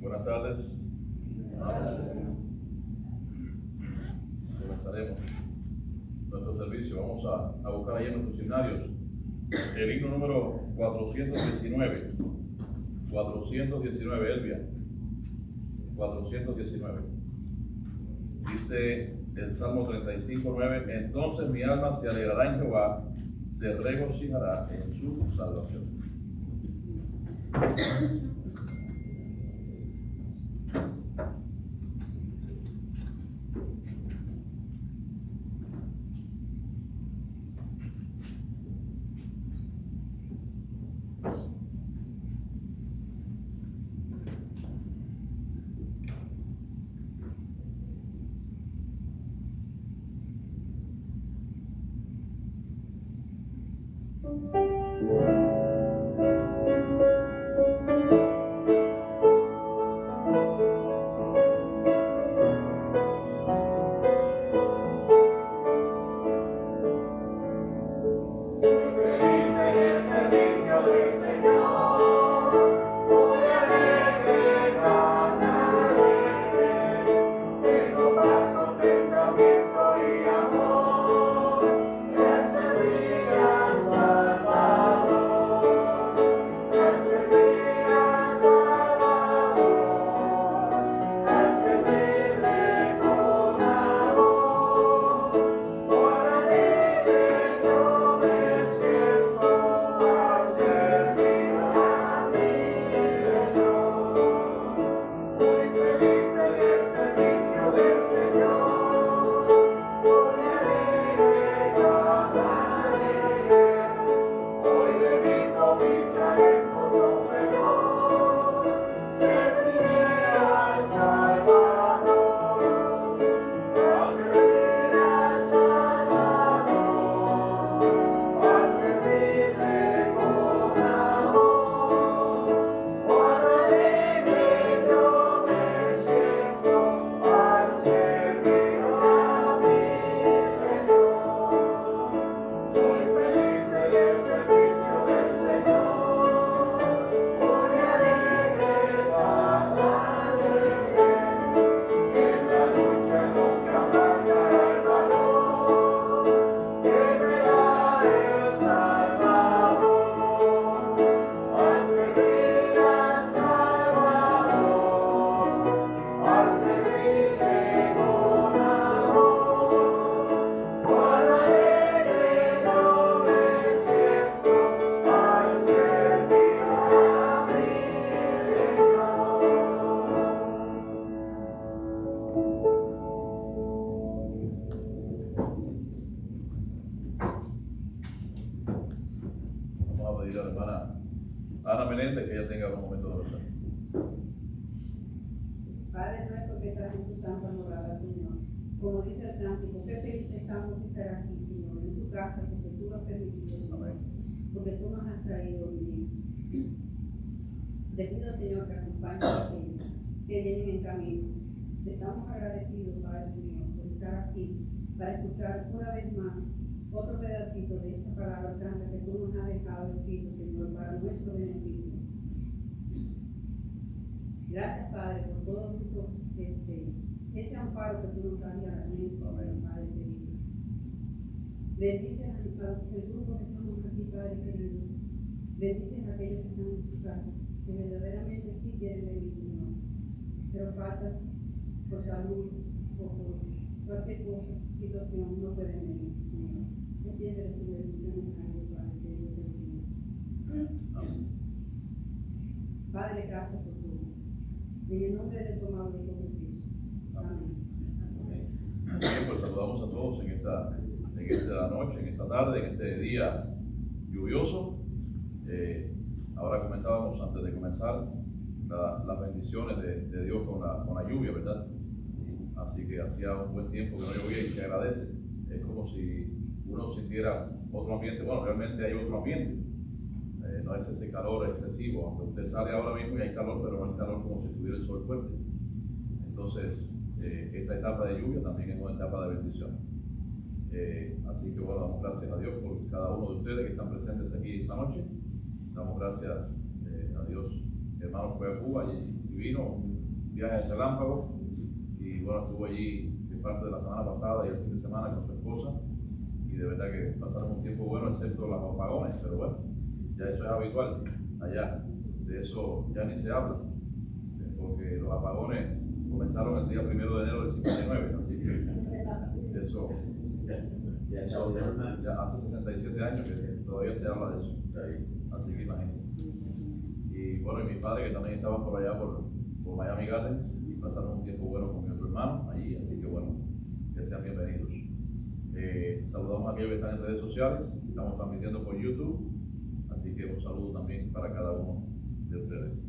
Buenas tardes. Comenzaremos nuestro servicio. Vamos a buscar ahí en nuestros seminarios el himno número 419. 419, Elvia. 419. Dice el Salmo 35:9: entonces mi alma se alegrará en Jehová, se regocijará en su salvación. Como dice el cántico, qué felices estamos de estar aquí, Señor, en tu casa, porque tú lo has permitido, Señor, porque tú nos has traído bien. Te pido, Señor, que acompañes a aquellos que vienen en camino. Te estamos agradecidos, Padre, Señor, por estar aquí, para escuchar una vez más otro pedacito de esa palabra santa que tú nos has dejado escrito, Señor, para nuestro beneficio. Gracias, Padre, por todo eso, ese amparo que tú nos das diariamente, Padre querido. Bendice a el grupo que estamos aquí, Padre querido. Bendice a aquellos que están en sus casas, que verdaderamente sí quieren venir, Señor, pero falta por salud o por cualquier cosa, situación, no pueden venir, Señor. Yo pido tu bendición a ellos, Padre querido, te pido. Padre, gracias por todo. En el nombre de tu amado Hijo Jesús. Amén. Bien, pues saludamos a todos en esta noche, en esta tarde, en este día lluvioso. Ahora comentábamos antes de comenzar las bendiciones de Dios con la lluvia, ¿verdad? Así que hacía un buen tiempo que no llovía y se agradece. Es como si uno sintiera otro ambiente. Bueno, realmente hay otro ambiente. No es ese calor excesivo, aunque usted sale ahora mismo y hay calor, pero no hay calor como si estuviera el sol fuerte. Entonces, esta etapa de lluvia también es una etapa de bendición. Así que bueno, damos gracias a Dios por cada uno de ustedes que están presentes aquí esta noche. Damos gracias a Dios. Mi hermano fue a Cuba y vino, un viaje relámpago y bueno, estuvo allí de parte de la semana pasada y el fin de semana con su esposa y de verdad que pasaron un tiempo bueno excepto los apagones, pero bueno, ya eso es habitual allá, de eso ya ni se habla, porque los apagones comenzaron el día 1 de enero del 59, así que eso ya hace 67 años que todavía se habla de eso, así que imagínense. Y bueno, y mis padres que también estaban por allá por Miami Gardens y pasaron un tiempo bueno con mi otro hermano allí, así que bueno, que sean bienvenidos. Saludamos a aquellos que están en redes sociales, estamos transmitiendo por YouTube, así que un saludo también para cada uno de ustedes.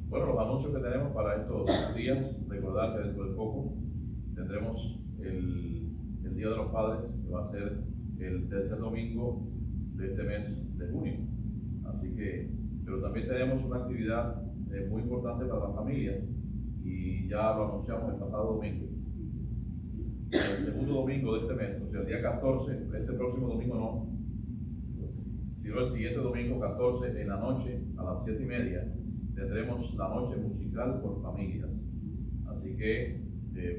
Bueno, los anuncios que tenemos para estos días, recordar que dentro de poco tendremos el Día de los Padres, que va a ser el tercer domingo de este mes de junio. Así que, pero también tenemos una actividad muy importante para las familias y ya lo anunciamos el pasado domingo. El segundo domingo de este mes, o sea, el día 14, este próximo domingo no, sino el siguiente domingo 14 en la noche a las 7:30 tendremos la noche musical por familias. Así que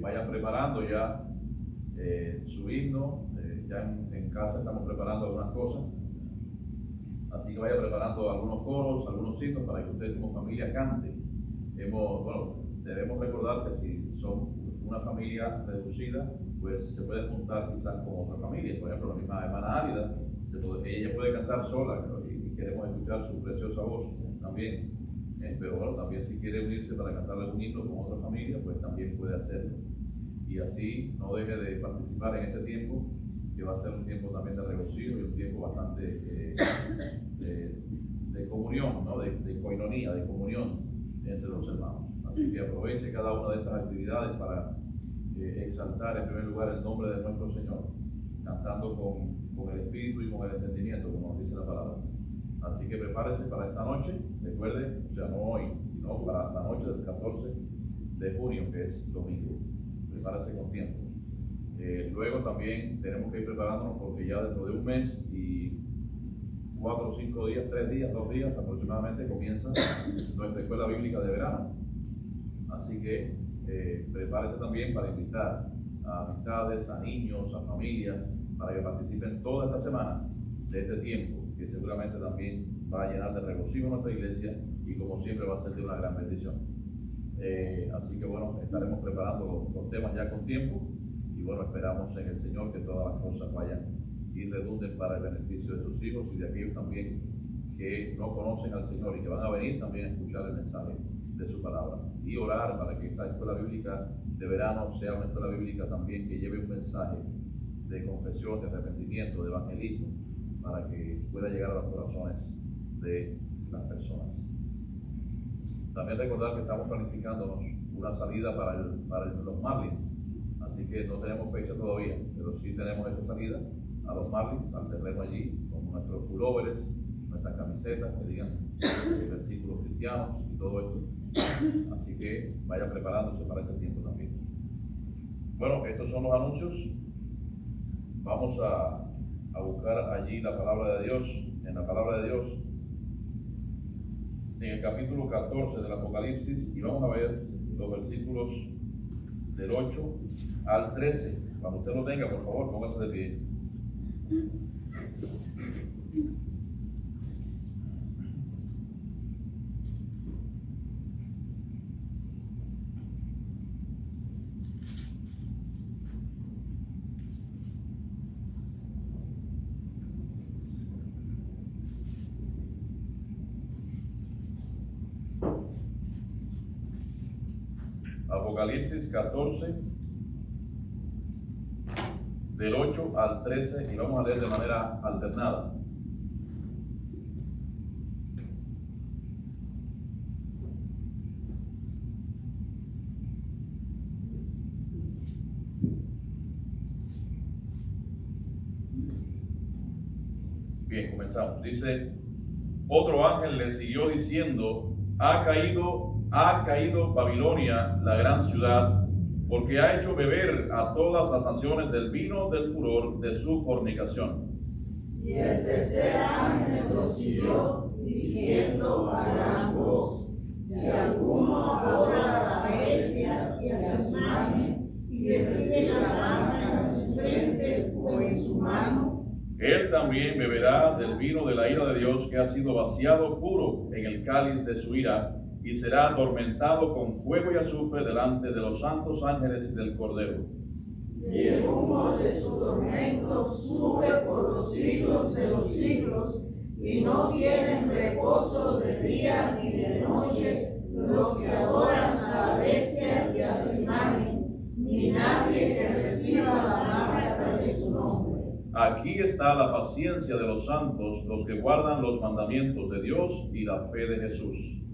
vayan preparando ya su himno, ya en casa estamos preparando algunas cosas, así que vaya preparando algunos coros, algunos himnos para que usted como familia cante. Debemos recordar que si son una familia reducida, pues se puede juntar quizás con otra familia, por ejemplo la misma hermana Álida, ella puede cantar sola y queremos escuchar su preciosa voz también. Pero bueno, también si quiere unirse para cantarle un himno con otra familia, pues también puede hacerlo. Y así no deje de participar en este tiempo, que va a ser un tiempo también de regocijo y un tiempo bastante de comunión, ¿no? de coinonía, de comunión entre los hermanos. Así que aproveche cada una de estas actividades para exaltar en primer lugar el nombre de nuestro Señor, cantando con el espíritu y con el entendimiento, como nos dice la palabra. Así que prepárese para esta noche, recuerde, o sea, no hoy, sino para la noche del 14 de junio, que es domingo. Prepárese con tiempo. Luego también tenemos que ir preparándonos porque ya dentro de un mes y 4 o 5 días, 3 días, 2 días aproximadamente comienza nuestra escuela bíblica de verano. Así que prepárese también para invitar a amistades, a niños, a familias, para que participen toda esta semana de este tiempo, que seguramente también va a llenar de regocijo nuestra iglesia y como siempre va a ser de una gran bendición. Así que bueno, estaremos preparando los temas ya con tiempo y bueno, esperamos en el Señor que todas las cosas vayan y redunden para el beneficio de sus hijos y de aquellos también que no conocen al Señor y que van a venir también a escuchar el mensaje de su palabra y orar para que esta escuela bíblica de verano sea una escuela bíblica también que lleve un mensaje de confesión, de arrepentimiento, de evangelismo, para que pueda llegar a los corazones de las personas. También recordar que estamos planificándonos una salida para los Marlins, así que no tenemos fecha todavía, pero sí tenemos esa salida a los Marlins, al terreno allí, con nuestros pulóveres, nuestras camisetas que digan versículos cristianos y todo esto. Así que vaya preparándose para este tiempo también. Bueno, estos son los anuncios. Vamos a buscar allí la palabra de Dios, en la palabra de Dios, en el capítulo 14 del Apocalipsis, y vamos a ver los versículos del 8 al 13. Cuando usted lo tenga, por favor, póngase de pie. Apocalipsis 14, del 8 al 13, y vamos a leer de manera alternada. Bien, comenzamos. Dice: otro ángel le siguió diciendo: ha caído Babilonia, la gran ciudad, porque ha hecho beber a todas las naciones del vino del furor de su fornicación. Y el tercer ángel prosiguió, diciendo a gran voz: Si alguno adora a la bestia y a su imagen, y recibe la marca en su frente o en su mano, él también beberá del vino de la ira de Dios que ha sido vaciado puro en el cáliz de su ira, y será atormentado con fuego y azufre delante de los santos ángeles y del Cordero. y el humo de su tormento sube por los siglos de los siglos, y no tienen reposo de día ni de noche los que adoran a la bestia y a su imagen, ni nadie que reciba la marca de su nombre. Aquí está la paciencia de los santos, los que guardan los mandamientos de Dios y la fe de Jesús.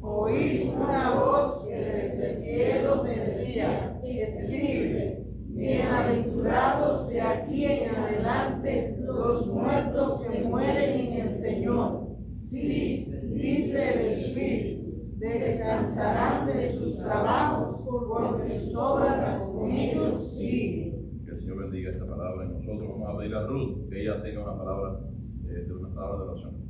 Oí una voz que desde el cielo decía: escribe, bienaventurados de aquí en adelante los muertos que mueren en el Señor. Sí, dice el Espíritu, descansarán de sus trabajos, porque sus obras con ellos siguen. Que el Señor bendiga esta palabra en nosotros. Vamos a pedir a Ruth que ella tenga una palabra de oración.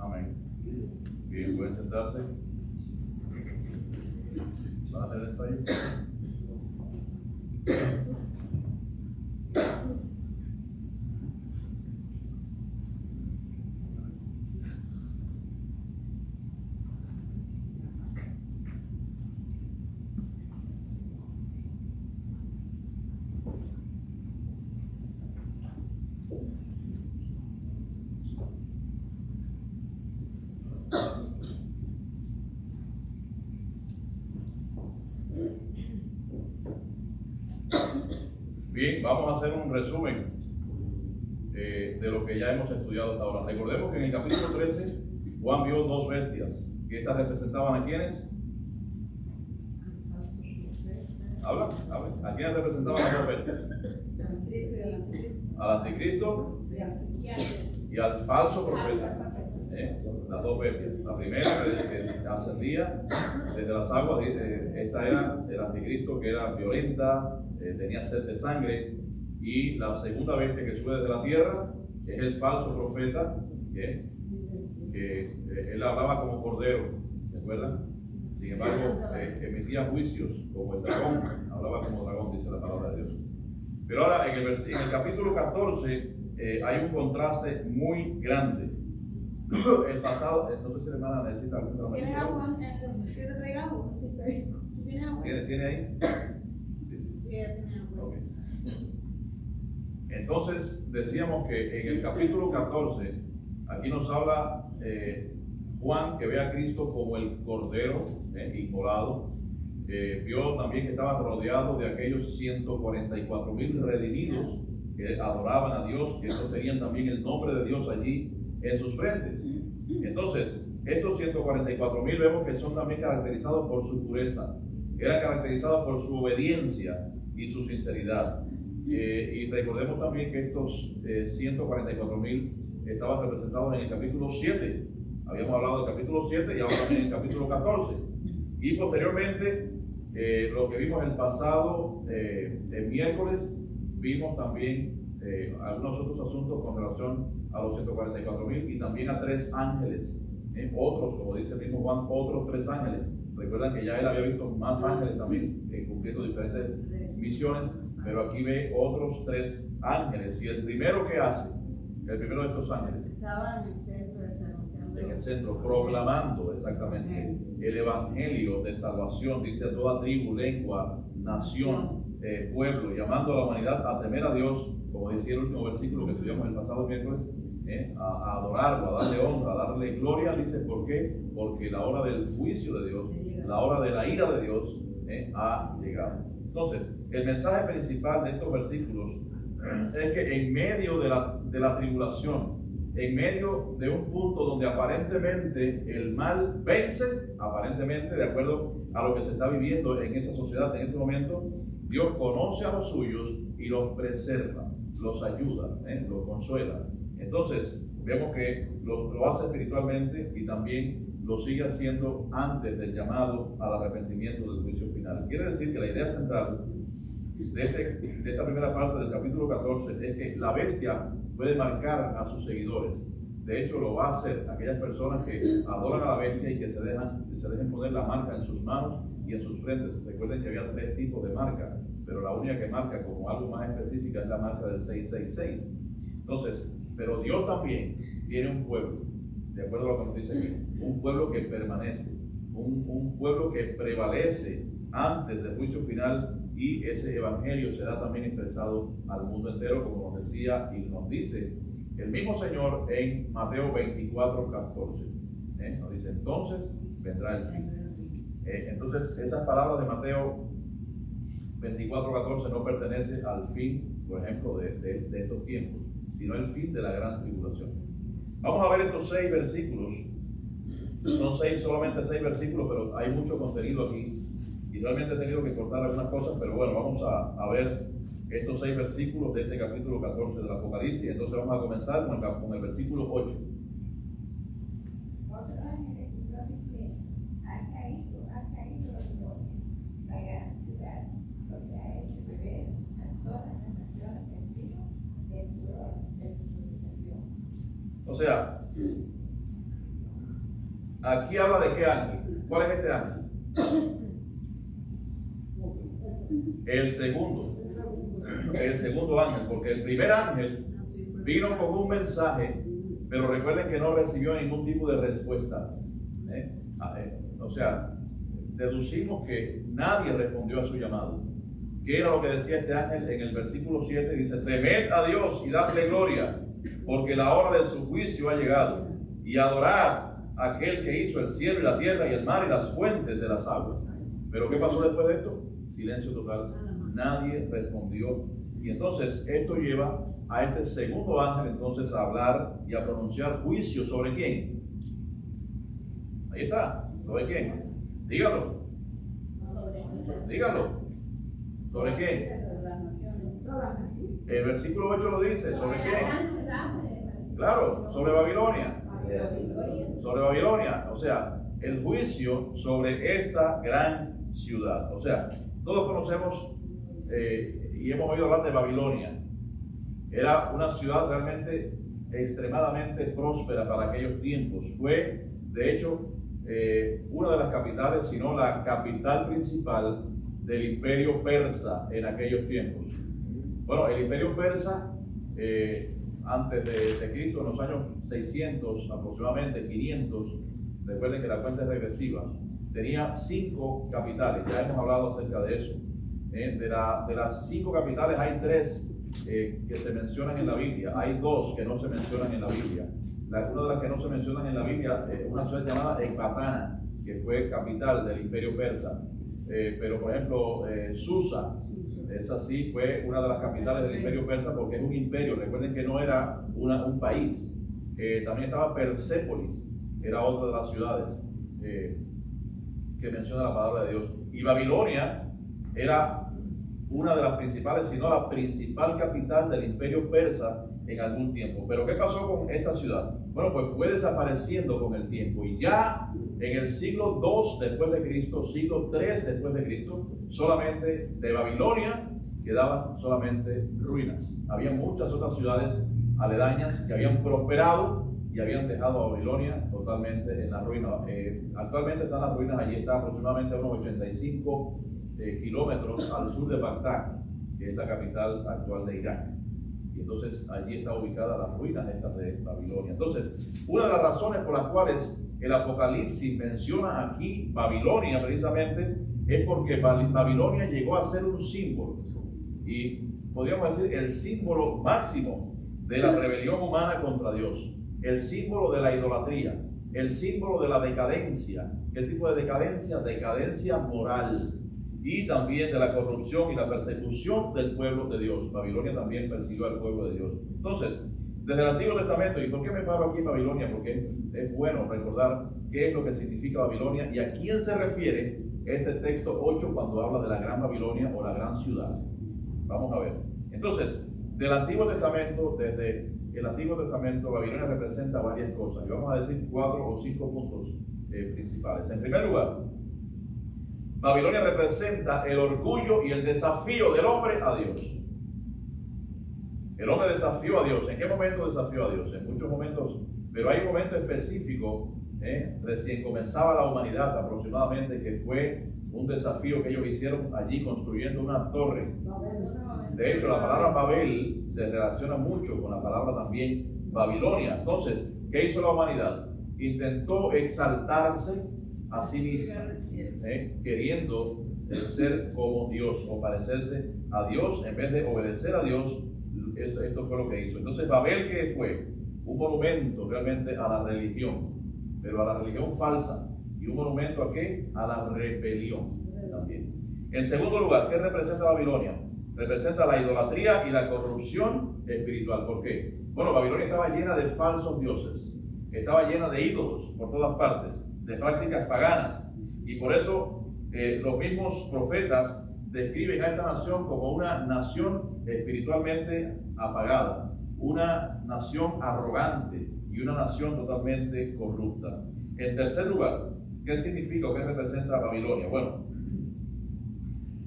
Amén. Bien, pueden sentarse. ¿Van a hacer el ensayo? Bien, vamos a hacer un resumen de lo que ya hemos estudiado hasta ahora. Recordemos que en el capítulo 13 Juan vio dos bestias. ¿Y estas representaban a quiénes? ¿Habla? ¿A quiénes representaban las dos bestias? Al anticristo y al falso profeta. Las dos bestias. La primera que ascendía desde las aguas, esta era el anticristo, que era violenta, tenía sed de sangre. Y la segunda bestia que sube desde la tierra es el falso profeta, que él hablaba como cordero, ¿se acuerdan? Sin embargo, emitía juicios como el dragón, hablaba como dragón, dice la palabra de Dios. Pero ahora en el capítulo 14 hay un contraste muy grande. El pasado, no sé si la hermana necesita algún ¿Tienes agua? ¿Que te traiga agua? ¿Tienes agua? ¿Tiene ahí? Okay. Entonces decíamos que en el capítulo 14 aquí nos habla Juan, que ve a Cristo como el cordero inmolado. Vio también que estaba rodeado de aquellos 144,000 redimidos que adoraban a Dios, que estos tenían también el nombre de Dios allí en sus frentes. Entonces estos 144,000 vemos que son también caracterizados por su pureza, eran caracterizados por su obediencia y su sinceridad. Y recordemos también que estos 144,000 estaban representados en el capítulo 7. Habíamos hablado del capítulo 7 y ahora también en el capítulo 14. Y posteriormente, lo que vimos el pasado miércoles, vimos también algunos otros asuntos con relación a los 144,000 y también a 3 ángeles. Otros, como dice el mismo Juan, otros 3 ángeles. Recuerdan que ya él había visto más ángeles también cumpliendo diferentes misiones, pero aquí ve otros 3 ángeles. Y el primero que hace, el primero de estos ángeles, Estaba en el centro de San en el centro, proclamando exactamente el evangelio de salvación, dice a toda tribu, lengua, nación, pueblo, llamando a la humanidad a temer a Dios, como decía el último versículo que estudiamos el pasado miércoles, a adorarlo, a darle honra, a darle gloria. Dice, ¿por qué? Porque la hora del juicio de Dios, la hora de la ira de Dios ha llegado. Entonces, el mensaje principal de estos versículos es que en medio de la tribulación, en medio de un punto donde aparentemente el mal vence, aparentemente de acuerdo a lo que se está viviendo en esa sociedad en ese momento, Dios conoce a los suyos y los preserva, los ayuda, los consuela. Entonces, vemos que lo hace espiritualmente y también lo sigue haciendo antes del llamado al arrepentimiento del juicio final. Quiere decir que la idea central de esta primera parte del capítulo 14 es que la bestia puede marcar a sus seguidores. De hecho, lo va a hacer aquellas personas que adoran a la bestia y que se dejen poner la marca en sus manos y en sus frentes. Recuerden que había 3 tipos de marca, pero la única que marca como algo más específica es la marca del 666. Entonces, pero Dios también tiene un pueblo, de acuerdo a lo que nos dice aquí, un pueblo que permanece, un pueblo que prevalece antes del juicio final, y ese evangelio será también expresado al mundo entero, como nos decía y nos dice el mismo Señor en Mateo 24:14. Nos dice, entonces vendrá el fin. Entonces, esas palabras de Mateo 24:14 no pertenecen al fin, por ejemplo, de estos tiempos, sino el fin de la gran tribulación. Vamos a ver estos 6 versículos. Son solamente 6 versículos, pero hay mucho contenido aquí. Y realmente he tenido que cortar algunas cosas, pero bueno, vamos a ver estos 6 versículos de este capítulo 14 del Apocalipsis. Entonces vamos a comenzar con el versículo 8. Otro ángel recibió dice, ha caído la gran ciudad, porque ha hecho beber a todas las naciones del vino del furor de su purificación. O sea, aquí habla de qué ángel. ¿Cuál es este ángel? El segundo ángel, porque el primer ángel vino con un mensaje, pero recuerden que no recibió ningún tipo de respuesta. O sea, deducimos que nadie respondió a su llamado. ¿Qué era lo que decía este ángel en el versículo 7? Dice, temed a Dios y dadle gloria, porque la hora de su juicio ha llegado, y adorad a aquel que hizo el cielo y la tierra y el mar y las fuentes de las aguas. ¿Pero qué pasó después de esto? Silencio total. Nadie respondió. Y entonces esto lleva a este segundo ángel entonces a hablar y a pronunciar juicio. ¿Sobre quién? Ahí está. ¿Sobre quién? Dígalo. Dígalo. ¿Sobre quién? El versículo 8 lo dice. ¿Sobre quién? Claro, sobre Babilonia. Sobre Babilonia. O sea, el juicio sobre esta gran ciudad. O sea, todos conocemos y hemos oído hablar de Babilonia. Era una ciudad realmente extremadamente próspera para aquellos tiempos. Fue, de hecho, una de las capitales, si no la capital principal del imperio persa en aquellos tiempos. Bueno, el imperio persa, antes de Cristo, en los años 600, aproximadamente 500, recuerden que la cuenta es regresiva, tenía 5 capitales. Ya hemos hablado acerca de eso. De las 5 capitales hay 3 que se mencionan en la Biblia. Hay 2 que no se mencionan en la Biblia. Una de las que no se mencionan en la Biblia es una ciudad llamada Ecbatana, que fue capital del imperio persa. Pero por ejemplo, Susa, esa sí fue una de las capitales del imperio persa, porque es un imperio. Recuerden que no era un país. También estaba Persépolis, era otra de las ciudades que menciona la palabra de Dios. Y Babilonia era una de las principales, si no la principal capital del imperio persa en algún tiempo. Pero ¿qué pasó con esta ciudad? Bueno, pues fue desapareciendo con el tiempo, y ya en el siglo II después de Cristo, siglo III después de Cristo, solamente de Babilonia quedaban solamente ruinas. Había muchas otras ciudades aledañas que habían prosperado y habían dejado a Babilonia totalmente en la ruina. Actualmente están las ruinas allí, está aproximadamente a unos 85 kilómetros al sur de Bagdad, que es la capital actual de Irak. y entonces allí está ubicada las ruinas estas de Babilonia. Entonces, una de las razones por las cuales el Apocalipsis menciona aquí Babilonia precisamente es porque Babilonia llegó a ser un símbolo, y podríamos decir el símbolo máximo de la rebelión humana contra Dios, el símbolo de la idolatría, el símbolo de la decadencia. ¿Qué tipo de decadencia? Decadencia moral, y también de la corrupción y la persecución del pueblo de Dios. Babilonia también persiguió al pueblo de Dios. Entonces, desde el Antiguo Testamento, ¿y por qué me paro aquí en Babilonia? Porque es bueno recordar qué es lo que significa Babilonia y a quién se refiere este texto 8 cuando habla de la Gran Babilonia o la Gran Ciudad. Vamos a ver. Entonces, del Antiguo Testamento, desde el Antiguo Testamento, Babilonia representa varias cosas. Y vamos a decir 4 o 5 puntos principales. En primer lugar, Babilonia representa el orgullo y el desafío del hombre a Dios. El hombre desafió a Dios. ¿En qué momento desafió a Dios? En muchos momentos, pero hay un momento específico, recién comenzaba la humanidad aproximadamente, que fue un desafío que ellos hicieron allí construyendo una torre. De hecho, la palabra Babel se relaciona mucho con la palabra también Babilonia. Entonces, ¿qué hizo la humanidad? Intentó exaltarse a sí misma, queriendo ser como Dios o parecerse a Dios en vez de obedecer a Dios. Esto fue lo que hizo. Entonces, Babel, ¿qué fue? Un monumento realmente a la religión, pero a la religión falsa. ¿Y un monumento a qué? A la rebelión también. En segundo lugar, ¿qué representa Babilonia? Representa la idolatría y la corrupción espiritual. ¿Por qué? Bueno, Babilonia estaba llena de falsos dioses, estaba llena de ídolos por todas partes, de prácticas paganas, y por eso los mismos profetas describen a esta nación como una nación espiritualmente apagada, una nación arrogante y una nación totalmente corrupta. En tercer lugar, ¿qué significa o qué representa Babilonia? Bueno,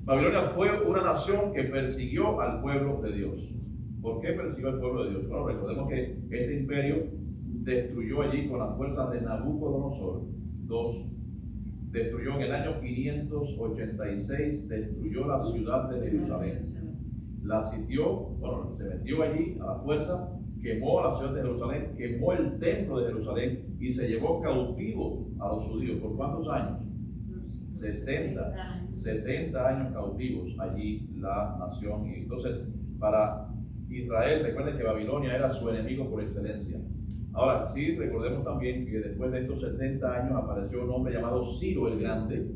Babilonia fue una nación que persiguió al pueblo de Dios. ¿Por qué persiguió al pueblo de Dios? Bueno, recordemos que este imperio destruyó allí con las fuerzas de Nabucodonosor II. Destruyó en el año 586, destruyó la ciudad de Jerusalén. La sitió, bueno, se metió allí a la fuerza, quemó la ciudad de Jerusalén, quemó el templo de Jerusalén y se llevó cautivo a los judíos. ¿Por cuántos años? 70 años cautivos allí la nación. Y entonces, para Israel, recuerden que Babilonia era su enemigo por excelencia. Ahora, sí, recordemos también que después de estos 70 años apareció un hombre llamado Ciro el Grande,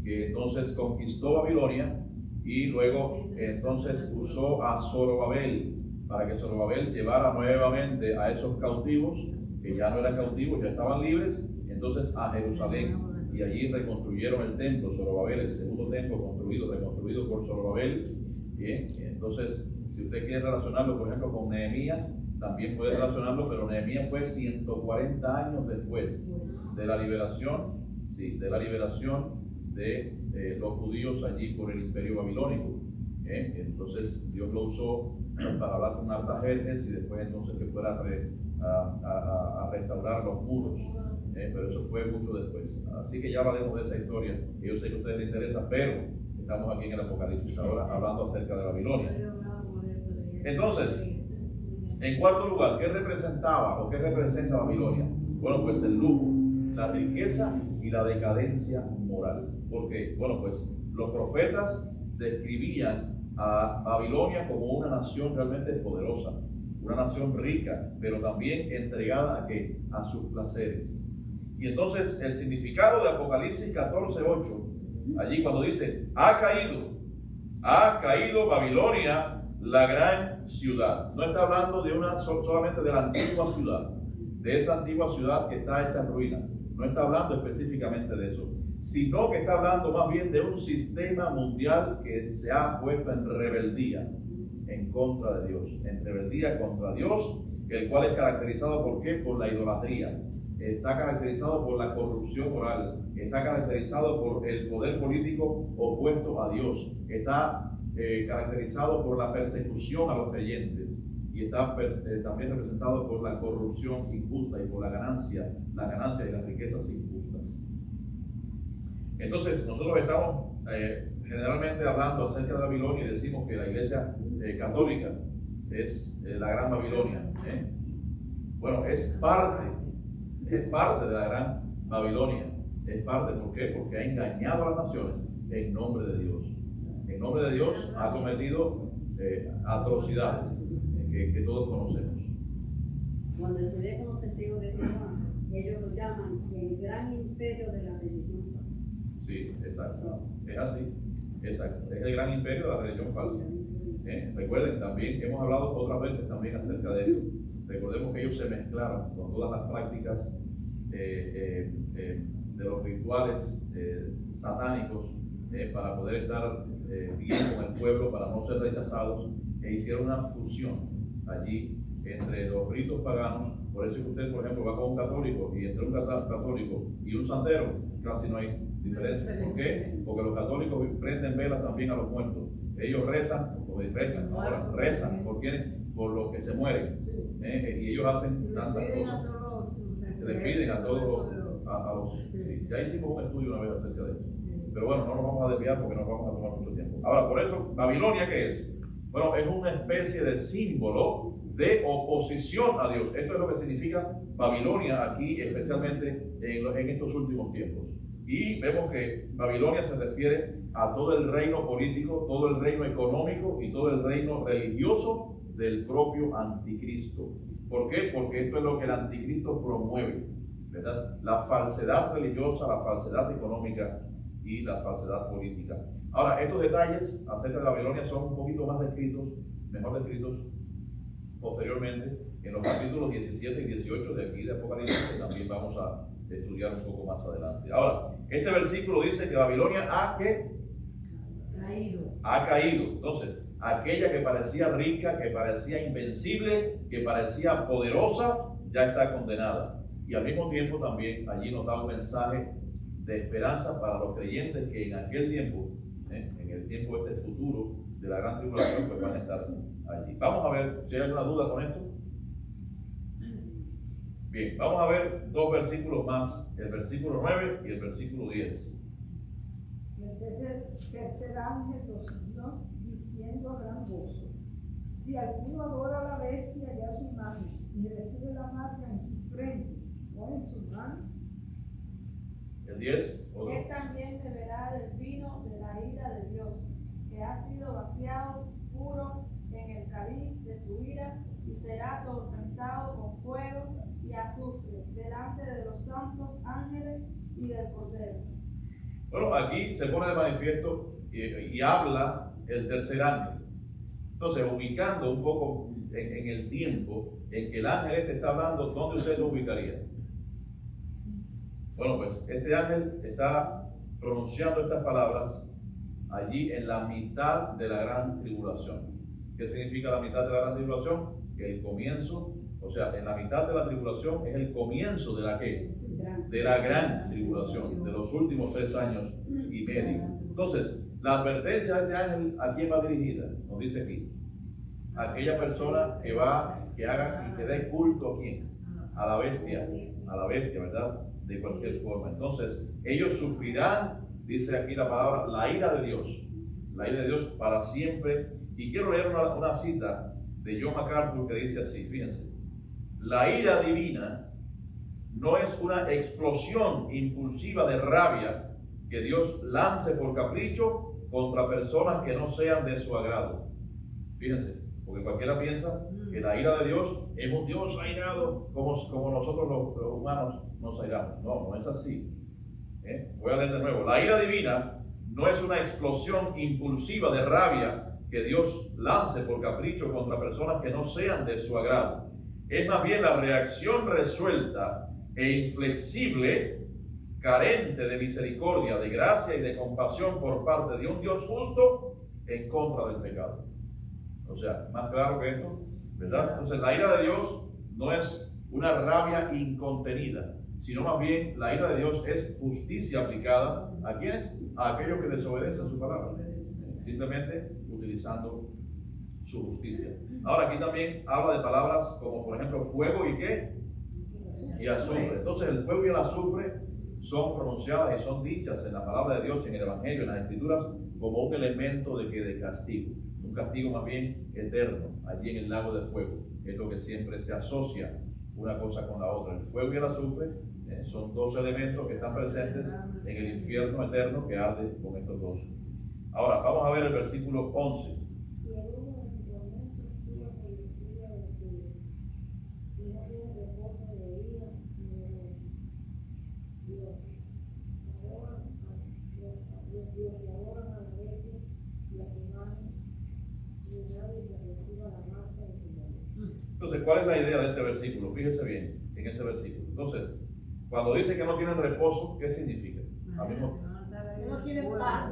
que entonces conquistó Babilonia y luego entonces usó a Zorobabel para que Zorobabel llevara nuevamente a esos cautivos, que ya no eran cautivos, ya estaban libres, entonces a Jerusalén, y allí reconstruyeron el templo, Zorobabel, el segundo templo reconstruido por Zorobabel. Bien, entonces, si usted quiere relacionarlo, por ejemplo, con Nehemías, también puede relacionarlo, pero Nehemías fue 140 años después de la liberación, de los judíos allí por el imperio babilónico. Entonces Dios lo usó para hablar con Artajerjes y después entonces que fuera a restaurar los muros. Pero eso fue mucho después. Así que ya hablaremos de esa historia, que yo sé que a ustedes les interesa, pero estamos aquí en el Apocalipsis ahora hablando acerca de Babilonia. Entonces, en cuarto lugar, ¿qué representaba o qué representa Babilonia? Bueno, pues el lujo, la riqueza y la decadencia moral. ¿Por qué? Bueno, pues los profetas describían a Babilonia como una nación realmente poderosa, una nación rica, pero también entregada ¿a qué? A sus placeres. Y entonces el significado de Apocalipsis 14:8, allí cuando dice, ha caído Babilonia, la gran ciudad. No está hablando de solamente de la antigua ciudad, de esa antigua ciudad que está hecha en ruinas. No está hablando específicamente de eso, sino que está hablando más bien de un sistema mundial que se ha puesto en rebeldía en contra de Dios, en rebeldía contra Dios, el cual es caracterizado ¿por qué? Por la idolatría, está caracterizado por la corrupción moral, está caracterizado por el poder político opuesto a Dios, está caracterizado por la persecución a los creyentes y está también representado por la corrupción injusta y por la ganancia de las riquezas injustas. Entonces, nosotros estamos generalmente hablando acerca de Babilonia y decimos que la Iglesia católica es la Gran Babilonia. Bueno, es parte de la Gran Babilonia. Es parte, ¿por qué? Porque ha engañado a las naciones en nombre de Dios. En nombre de Dios ha cometido atrocidades que todos conocemos. Cuando estudié como testigo de Jehová, ellos lo llaman el gran imperio de la religión falsa. Sí, exacto. Es así. Exacto. Es el gran imperio de la religión falsa. Recuerden, también hemos hablado otras veces también acerca de ello. Recordemos que ellos se mezclaron con todas las prácticas de los rituales satánicos para poder estar bien con el pueblo, para no ser rechazados, e hicieron una fusión allí entre los ritos paganos. Por eso que usted, por ejemplo, va con un católico y entre un católico y un santero casi no hay diferencia. ¿Por qué? Porque los católicos prenden velas también a los muertos. Ellos rezan por los que se mueren, y ellos hacen tantas cosas. Les piden a todos los sí. Ya hicimos un estudio una vez acerca de eso, pero bueno, no nos vamos a desviar porque nos vamos a tomar mucho tiempo. Ahora, por eso, Babilonia, ¿qué es? Bueno, es una especie de símbolo de oposición a Dios. Esto es lo que significa Babilonia aquí, especialmente en estos últimos tiempos. Y vemos que Babilonia se refiere a todo el reino político, todo el reino económico y todo el reino religioso del propio anticristo. ¿Por qué? Porque esto es lo que el anticristo promueve, ¿verdad? La falsedad religiosa, la falsedad económica y la falsedad política. Ahora, estos detalles acerca de Babilonia son un poquito más mejor descritos posteriormente en los capítulos 17 y 18 de aquí de Apocalipsis, que también vamos a estudiar un poco más adelante. Ahora, este versículo dice que Babilonia ha caído. Entonces, aquella que parecía rica, que parecía invencible, que parecía poderosa, ya está condenada. Y al mismo tiempo también allí nos da un mensaje de esperanza para los creyentes que en aquel tiempo, en el tiempo futuro de la gran tribulación, pues van a estar allí. Vamos a ver si hay alguna duda con esto. Bien, vamos a ver dos versículos más, el versículo 9 y el versículo 10. El tercer ángel los hizo diciendo a gran voz: si alguno adora a la bestia y a su imagen y recibe la marca en su frente o en su mano. El 10. Él también beberá del vino de la ira de Dios, que ha sido vaciado puro en el cáliz de su ira, y será atormentado con fuego y azufre delante de los santos ángeles y del Cordero. Bueno, aquí se pone de manifiesto y habla el tercer ángel. Entonces, ubicando un poco en el tiempo en que el ángel está hablando, ¿dónde usted lo ubicaría? Bueno, pues este ángel está pronunciando estas palabras allí en la mitad de la gran tribulación. ¿Qué significa la mitad de la gran tribulación? Que el comienzo, o sea, en la mitad de la tribulación es el comienzo de la ¿qué? De la gran tribulación, de los últimos 3 años y medio. Entonces, la advertencia de este ángel, ¿a quién va dirigida? Nos dice aquí: aquella persona que haga y que dé culto ¿a quién? A la bestia, ¿verdad? De cualquier forma. Entonces, ellos sufrirán, dice aquí la palabra, la ira de Dios para siempre. Y quiero leer una cita de John MacArthur que dice así, fíjense: la ira divina no es una explosión impulsiva de rabia que Dios lance por capricho contra personas que no sean de su agrado. Fíjense, porque cualquiera piensa que la ira de Dios es un Dios airado como nosotros los humanos nos airamos. No, no es así. Voy a leer de nuevo. La ira divina no es una explosión impulsiva de rabia que Dios lance por capricho contra personas que no sean de su agrado. Es más bien la reacción resuelta e inflexible, carente de misericordia, de gracia y de compasión por parte de un Dios justo en contra del pecado. O sea, más claro que esto, ¿verdad? Entonces, la ira de Dios no es una rabia incontenida, sino más bien la ira de Dios es justicia aplicada ¿a quiénes? A aquellos que desobedecen su palabra, simplemente utilizando su justicia. Ahora, aquí también habla de palabras como, por ejemplo, fuego y ¿qué? Y azufre. Entonces, el fuego y el azufre son pronunciadas y son dichas en la palabra de Dios, en el Evangelio, en las Escrituras, como un elemento de castigo. un castigo más bien eterno, allí en el lago de fuego. Es lo que siempre se asocia una cosa con la otra. El fuego y el azufre son dos elementos que están presentes en el infierno eterno que arde con estos dos. Ahora, vamos a ver el versículo 11. Y el humo de su tormento sube por el cielo de los cielos, y no tiene reposo de día ni de noche. Dios, adoran a la bestia y a su imagen, y nadie se reciba la marca de su nombre. Entonces, ¿cuál es la idea de este versículo? Fíjense bien en ese versículo. Entonces, cuando dice que no tienen reposo, ¿qué significa? Al mismo No tiene paz.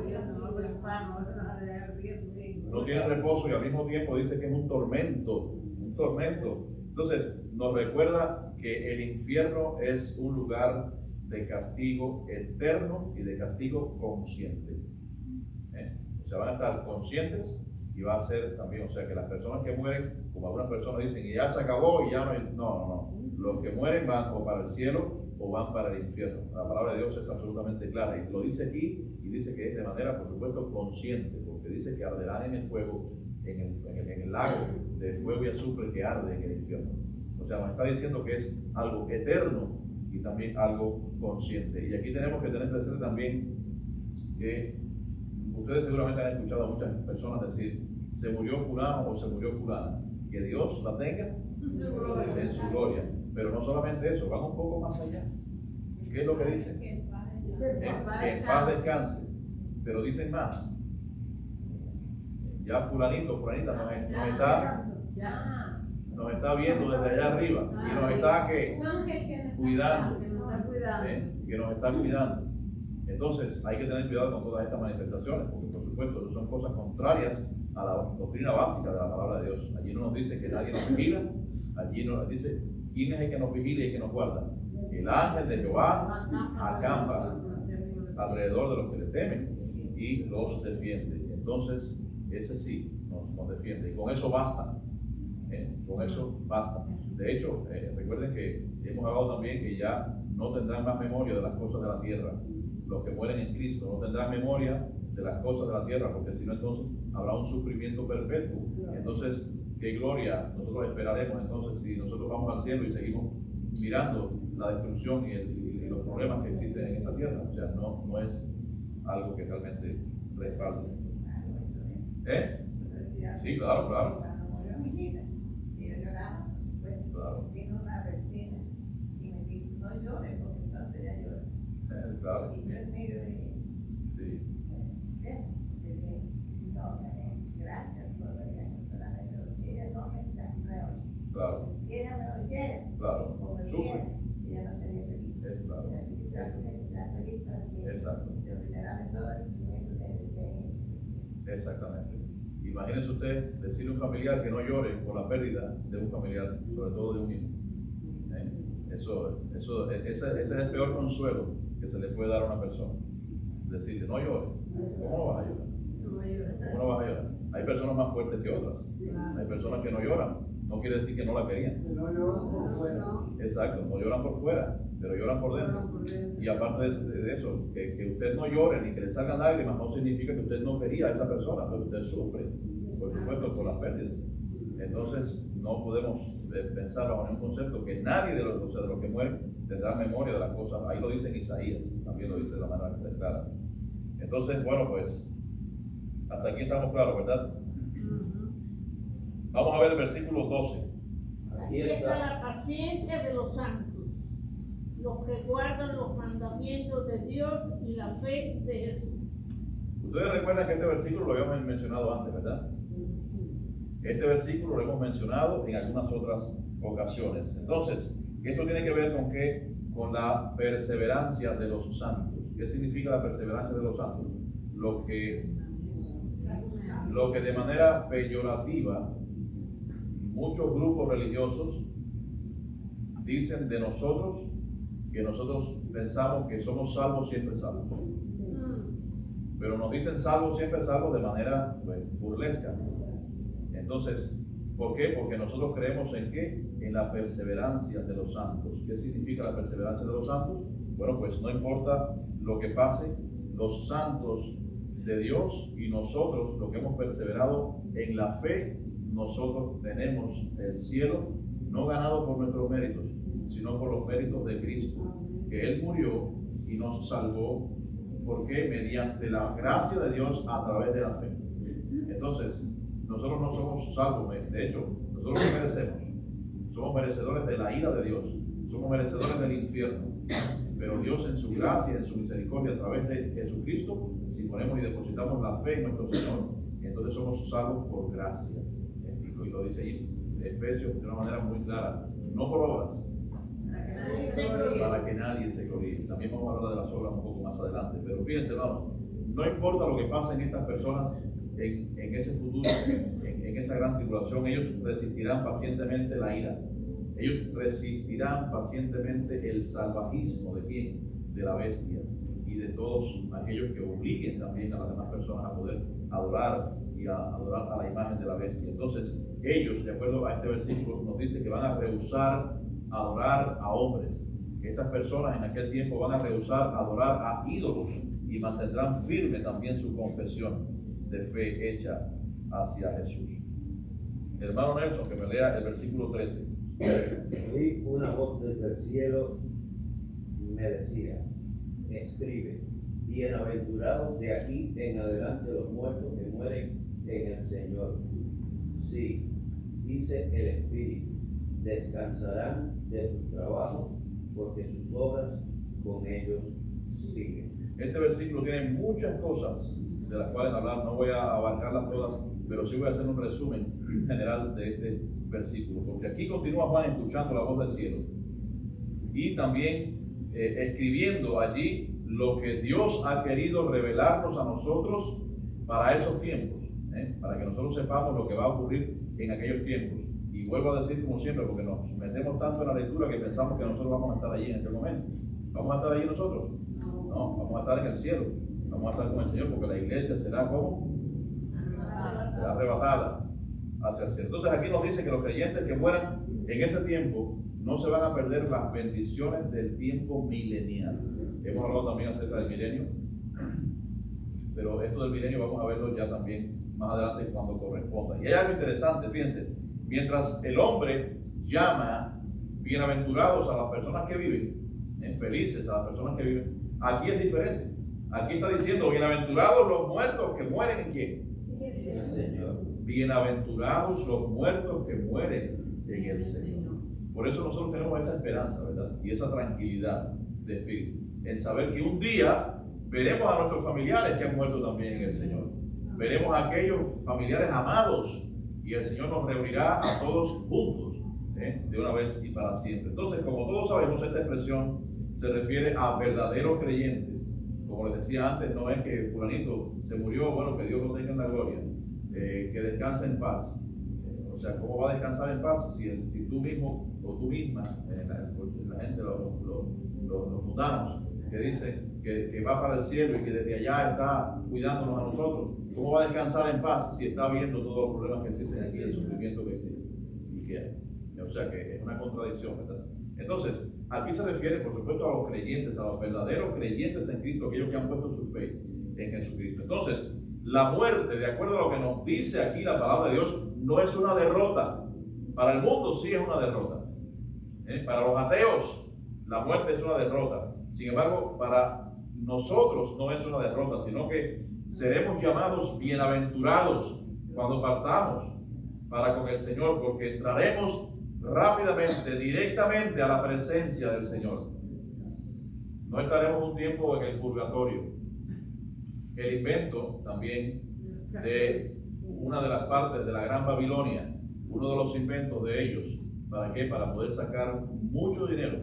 no tiene reposo y al mismo tiempo dice que es un tormento, un tormento. Entonces, nos recuerda que el infierno es un lugar de castigo eterno y de castigo consciente. O sea, van a estar conscientes y va a ser también, o sea, que las personas que mueren, como algunas personas dicen, y ya se acabó y ya no hay, no. Los que mueren van o para el cielo o van para el infierno. La palabra de Dios es absolutamente clara y lo dice aquí y dice que es de manera, por supuesto, consciente, porque dice que arderán en el fuego, en el lago de fuego y azufre que arde en el infierno. O sea, nos está diciendo que es algo eterno y también algo consciente. Y aquí tenemos que tener presente también que ustedes seguramente han escuchado a muchas personas decir, se murió fulano o se murió fulana. Que Dios la tenga en su gloria. Pero no solamente eso, van un poco más allá. ¿Qué es lo que dicen? Que en paz descanse. Pero dicen más. Ya fulanito, fulanita nos está viendo desde allá arriba y nos está cuidando. Que nos está cuidando. Entonces hay que tener cuidado con todas estas manifestaciones, porque por supuesto son cosas contrarias a la doctrina básica de la palabra de Dios. Allí no nos dice que nadie nos vigila, allí nos dice quién es el que nos vigila y el que nos guarda. El ángel de Jehová acampa alrededor de los que le temen y los defiende. Entonces, ese sí nos defiende y con eso basta. Con eso basta. De hecho, recuerden que hemos hablado también que ya no tendrán más memoria de las cosas de la tierra. Los que mueren en Cristo no tendrán memoria de las cosas de la tierra, porque si no, entonces habrá un sufrimiento perpetuo. Entonces, qué gloria nosotros esperaremos entonces si nosotros vamos al cielo y seguimos mirando la destrucción y los problemas que existen en esta tierra. O sea, no es algo que realmente respalde. Sí, claro. Cuando murió mi niña, y yo lloraba, pues, Claro. vino una vecina y me dice, no llores, porque entonces ella llora. Claro. Y yo en medio de Sí. eso, le dije, no, gracias por venir solamente, porque ella no me oyó. Claro. Si ella me oyera, Claro. como me Sufre. viera, ella no sería feliz. Claro. Ella será feliz para siempre. Exacto. Yo liberarme todo el sufrimiento de Exactamente. Imagínense usted decirle a un familiar que no llore por la pérdida de un familiar, sobre todo de un hijo. Ese es el peor consuelo que se le puede dar a una persona. Decirle, no llores. ¿Cómo no vas a llorar? ¿Cómo no vas a llorar? Hay personas más fuertes que otras. Hay personas que no lloran. No quiere decir que no la querían. Exacto, no lloran por fuera, pero lloran por dentro. Y aparte de eso, que usted no llore ni que le salgan lágrimas no significa que usted no quería a esa persona, pero usted sufre, por supuesto, por las pérdidas. Entonces, no podemos pensar bajo ningún concepto que nadie de los que mueren tendrá memoria de las cosas. Ahí lo dice en Isaías, también lo dice de la manera clara. Entonces, bueno, pues, hasta aquí estamos claros, ¿verdad? Vamos a ver el versículo 12. Aquí está la paciencia de los santos, los que guardan los mandamientos de Dios y la fe de Jesús. Ustedes recuerdan que este versículo lo habíamos mencionado antes, ¿verdad? Este versículo lo hemos mencionado en algunas otras ocasiones. Entonces, esto tiene que ver con qué? Con la perseverancia de los santos. ¿Qué significa la perseverancia de los santos? Lo que de manera peyorativa muchos grupos religiosos dicen de nosotros que nosotros pensamos que somos salvos, siempre salvos. Pero nos dicen salvos, siempre salvos de manera burlesca. Entonces, ¿por qué? Porque nosotros creemos en ¿qué? En la perseverancia de los santos. ¿Qué significa la perseverancia de los santos? Bueno, pues no importa lo que pase, los santos de Dios, y nosotros, los que hemos perseverado en la fe, nosotros tenemos el cielo, no ganado por nuestros méritos, sino por los méritos de Cristo, que Él murió y nos salvó, porque mediante la gracia de Dios a través de la fe. Entonces, nosotros no somos salvos, de hecho, nosotros no merecemos. Somos merecedores de la ira de Dios, somos merecedores del infierno. Pero Dios, en su gracia, en su misericordia, a través de Jesucristo, si ponemos y depositamos la fe en nuestro Señor, entonces somos salvos por gracia. Y lo dice ahí Efesios de una manera muy clara, no por obras, para que nadie se gloríe. También vamos a hablar de las obras un poco más adelante. Pero fíjense, hermanos, no importa lo que pase en estas personas en ese futuro, en esa gran tribulación, ellos resistirán pacientemente la ira. Ellos resistirán pacientemente el salvajismo de quién, de la bestia, y de todos aquellos que obliguen también a las demás personas a poder adorar y a adorar a la imagen de la bestia. Entonces, ellos, de acuerdo a este versículo, nos dice que van a rehusar adorar a hombres. Estas personas en aquel tiempo van a rehusar adorar a ídolos y mantendrán firme también su confesión de fe hecha hacia Jesús. El hermano Nelson, que me lea el versículo 13. Oí una voz desde el cielo, me decía: escribe, bienaventurados de aquí en adelante los muertos que mueren en el Señor. Sí, dice el Espíritu, descansarán de sus trabajos, porque sus obras con ellos siguen. Este versículo tiene muchas cosas de las cuales hablar, no voy a abarcarlas todas, pero sí voy a hacer un resumen general de este versículo, porque aquí continúa Juan escuchando la voz del cielo y también escribiendo allí lo que Dios ha querido revelarnos a nosotros para esos tiempos, para que nosotros sepamos lo que va a ocurrir en aquellos tiempos. Y vuelvo a decir, como siempre, porque nos metemos tanto en la lectura que pensamos que nosotros vamos a estar allí en aquel momento. ¿Vamos a estar allí nosotros? No, vamos a estar en el cielo, vamos a estar con el Señor, porque la iglesia será como será arrebatada hacia el cielo. Entonces aquí nos dice que los creyentes que mueran en ese tiempo no se van a perder las bendiciones del tiempo milenial. Hemos hablado también acerca del milenio, pero esto del milenio vamos a verlo ya también más adelante cuando corresponda. Y hay algo interesante, fíjense, mientras el hombre llama bienaventurados a las personas que viven, felices a las personas que viven, aquí es diferente. Aquí está diciendo bienaventurados los muertos que mueren en quién. Señor. Bienaventurados los muertos que mueren en el Señor. Por eso nosotros tenemos esa esperanza, ¿verdad? Y esa tranquilidad de espíritu, en saber que un día veremos a nuestros familiares que han muerto también en el Señor. Veremos a aquellos familiares amados y el Señor nos reunirá a todos juntos, de una vez y para siempre. Entonces, como todos sabemos, esta expresión se refiere a verdaderos creyentes. Como les decía antes, no es que fulanito se murió, bueno, que Dios lo tenga en la gloria, que descanse en paz. O sea, ¿cómo va a descansar en paz si tú mismo o tú misma, la gente, los mundanos, que dicen que va para el cielo y que desde allá está cuidándonos a nosotros, ¿cómo va a descansar en paz si está viendo todos los problemas que existen aquí, el sufrimiento que existe y que hay? O sea, que es una contradicción, ¿verdad? Entonces, aquí se refiere, por supuesto, a los creyentes, a los verdaderos creyentes en Cristo, aquellos que han puesto su fe en Jesucristo. Entonces, la muerte, de acuerdo a lo que nos dice aquí la palabra de Dios, no es una derrota. Para el mundo sí es una derrota. Para los ateos, la muerte es una derrota. Sin embargo, para nosotros no es una derrota, sino que seremos llamados bienaventurados cuando partamos para con el Señor, porque entraremos rápidamente, directamente a la presencia del Señor. No estaremos un tiempo en el purgatorio. El invento también de una de las partes de la Gran Babilonia, uno de los inventos de ellos, ¿para qué? Para poder sacar mucho dinero,